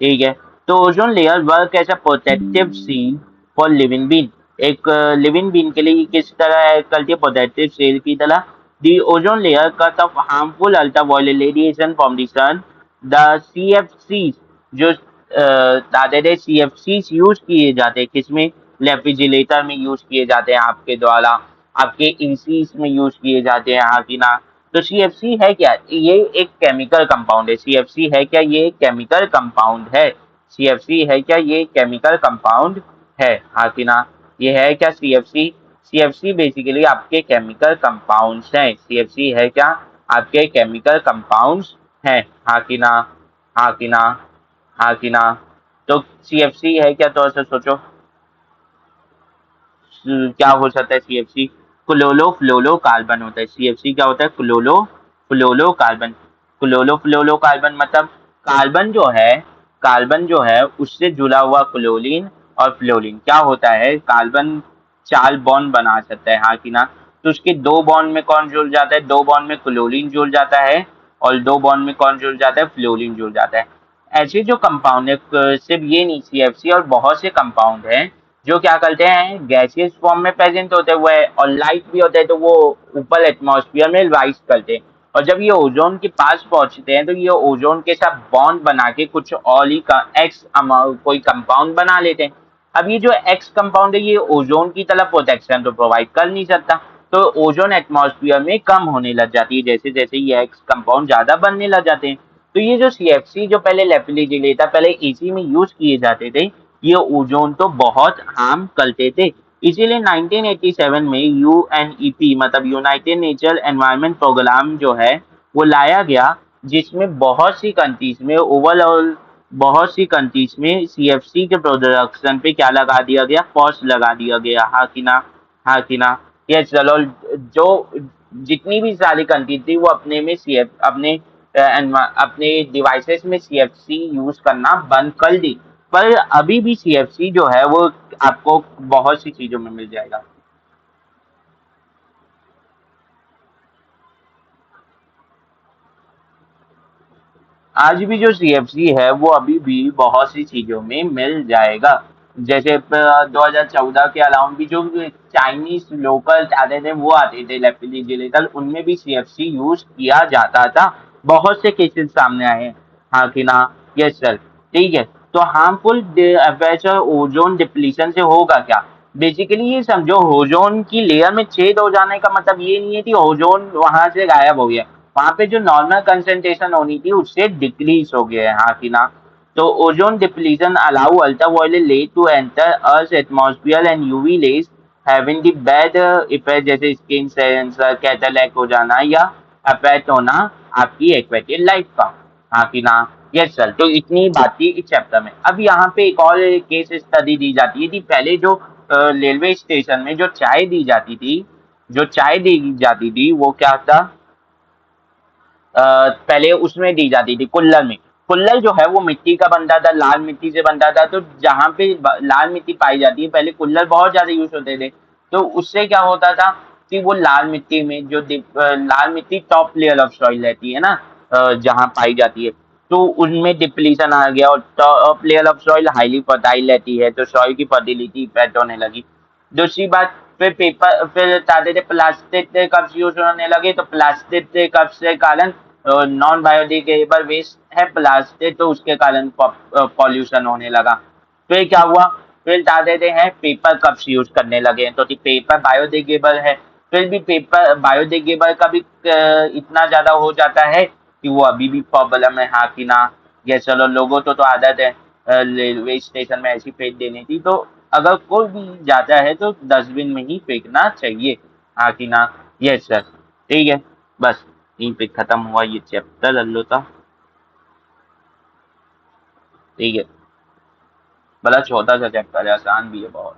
ठीक है। तो ozone layer work as a protective seal for living being. एक लिविंग बीन के लिए किस तरह act करती है? प्रोटेक्टिव सील की तरह। The ozone layer cut off harmful ultraviolet radiation from the sun. The CFCs जो दादे CFCs यूज किए जाते हैं किसमें? रेफ्रिजरेटर में यूज किए जाते हैं आपके द्वारा, आपके एसीज में यूज किए जाते हैं, हाँ कि ना। तो CFC है क्या? ये एक केमिकल कंपाउंड है। CFC है क्या? ये एक केमिकल कंपाउंड है। CFC है क्या? ये केमिकल कंपाउंड है, हाँ कि ना। ये है क्या CFC? CFC बेसिकली आपके केमिकल कंपाउंड्स हैं। CFC है क्या? आपके केमिकल कंपाउंड्स हैं, हाँ कि ना, हाँ कि ना, हाँ कि ना। तो CFC है क्या? तो ऐसा सोचो क्या हो सकता है CFC? क्लोरो फ्लोरो कार्बन होता है। CFC क्या होता है? क्लोरो फ्लोरो कार्बन। क्लोरो फ्लोरो कार्बन मतलब कार्बन जो है, कार्बन जो है उससे जुड़ा हुआ क्लोरीन और फ्लोरीन क्या होता है, कार्बन 4 बॉन्ड बना सकता है, हाँ कि ना। तो उसके 2 बॉन्ड में कौन जुड़ जाता है, 2 बॉन्ड में क्लोरीन जुड़ जाता है और 2 बॉन्ड में कौन जुड़ जाता है, फ्लोरीन जुड़ जाता है। ऐसे जो कंपाउंड है, सिर्फ ये नहीं, सीएफसी और बहुत से कंपाउंड हैं जो क्या करते हैं, गैसियस फॉर्म में प्रेजेंट होते हुए और लाइट भी होते हैं तो वो ऊपर एटमॉस्फेयर में राइज करते हैं, और जब ये ओजोन के पास पहुंचते हैं तो ये ओजोन के साथ बॉन्ड बना के कुछ और ही का एक्स कोई कंपाउंड बना लेते हैं। अब ये जो एक्स कंपाउंड है ये ओजोन की तरह प्रोटेक्शन तो प्रोवाइड कर नहीं सकता, तो ओजोन एटमॉस्फेयर में कम होने लग जाती है जैसे जैसे ये एक्स कंपाउंड ज्यादा बनने लग जाते हैं। तो ये जो सीएफसी जो पहले लेपिलिजिले था, पहले एसी में यूज किए जाते थे, ये ओजोन तो बहुत हार्म करते थे। इसीलिए 1987 में यूएनईपी मतलब यूनाइटेड नेचर एनवायरनमेंट प्रोग्राम जो है वो लाया गया, जिसमें बहुत सी कंट्रीज में ओवरऑल बहुत सी कंट्रीज में सीएफसी के प्रोडक्शन पे क्या लगा दिया गया, कॉस्ट लगा दिया गया, हाँ कि ना, हाँ कि ना। ये चलो, जो जितनी भी सारी कंट्री थी वो अपने में सीएफ अपने अपने डिवाइसेस में सीएफसी यूज करना बंद कर दी, पर अभी भी सीएफसी जो है वो आपको बहुत सी चीजों में मिल जाएगा। आज भी जो सीएफसी है वो अभी भी बहुत सी चीजों में मिल जाएगा। जैसे 2014 के अलावा भी जो चाइनीज लोकल आते थे वो आते थे रेफ्रिजरेटर, उनमें भी सीएफसी यूज किया जाता था। बहुत से केसेस सामने आए हैं, हाँ कि ना। Yes sir. ठीक है। तो हार्मफुल अपर्चर ओजोन डिप्लीशन से होगा क्या, बेसिकली ये समझो, ओजोन की लेयर में छेद हो जाने का मतलब ये नहीं है कि ओजोन वहां से गायब हो गया, वहां पे जो नॉर्मल कंसंट्रेशन होनी थी उससे डिक्रीज हो गया है, हाँ कि ना। तो ozone depletion allow ultraviolet ray to enter earth atmosphere and UV rays having the bad effect, जैसे स्किन कैंसर, कैटरैक्ट हो जाना या अफेक्ट होना आपकी एक्वेटिक लाइफ का, हाँ कि ना। Yes sir. तो इतनी बात थी इस चैप्टर में। अब यहाँ पे एक और केस स्टडी दी जाती है कि पहले जो रेलवे स्टेशन में जो चाय दी जाती थी, जो चाय दी जाती थी वो क्या था, पहले उसमें दी जाती थी कुल्हड़ में। कुल्हड़ जो है वो मिट्टी का बनता था, लाल मिट्टी से बनता था, तो जहाँ पे लाल मिट्टी पाई जाती है, पहले कुल्हड़ बहुत ज्यादा यूज होते थे। तो उससे क्या होता था कि वो लाल मिट्टी में जो लाल मिट्टी टॉप लेयर ऑफ सॉइल रहती है ना, जहाँ पाई जाती है, तो उनमें डिप्लीशन आ गया और top layer of soil highly fertile रहती है, तो सॉइल की फर्टिलिटी इफेक्ट होने लगी। दूसरी बात, फिर पेपर, फिर चाहते थे प्लास्टिक के कप्स यूज होने लगे, तो प्लास्टिक के कप से कारण नॉन बायोडिग्रेडेबल वेस्ट है प्लास्टिक, तो उसके कारण पॉल्यूशन होने लगा। फिर क्या हुआ, फिर चाहते थे हैं पेपर कप्स यूज करने लगे, तो पेपर बायोडिग्रेडेबल है, फिर भी पेपर बायोडिग्रेडेबल का भी इतना ज्यादा हो जाता है कि वो अभी भी प्रॉब्लम है, हाँ कि ना। ये चलो, लोगों तो आदत है रेलवे स्टेशन में ऐसी फेंक देनी थी, तो अगर कोई भी जाता है तो डस्टबिन में ही फेंकना चाहिए, हाँ कि ना। Yes sir. ठीक है। बस यहीं पे खत्म हुआ ये चैप्टर लल्लो था। ठीक है। बड़ा छोटा सा चैप्टर है, आसान भी है बहुत।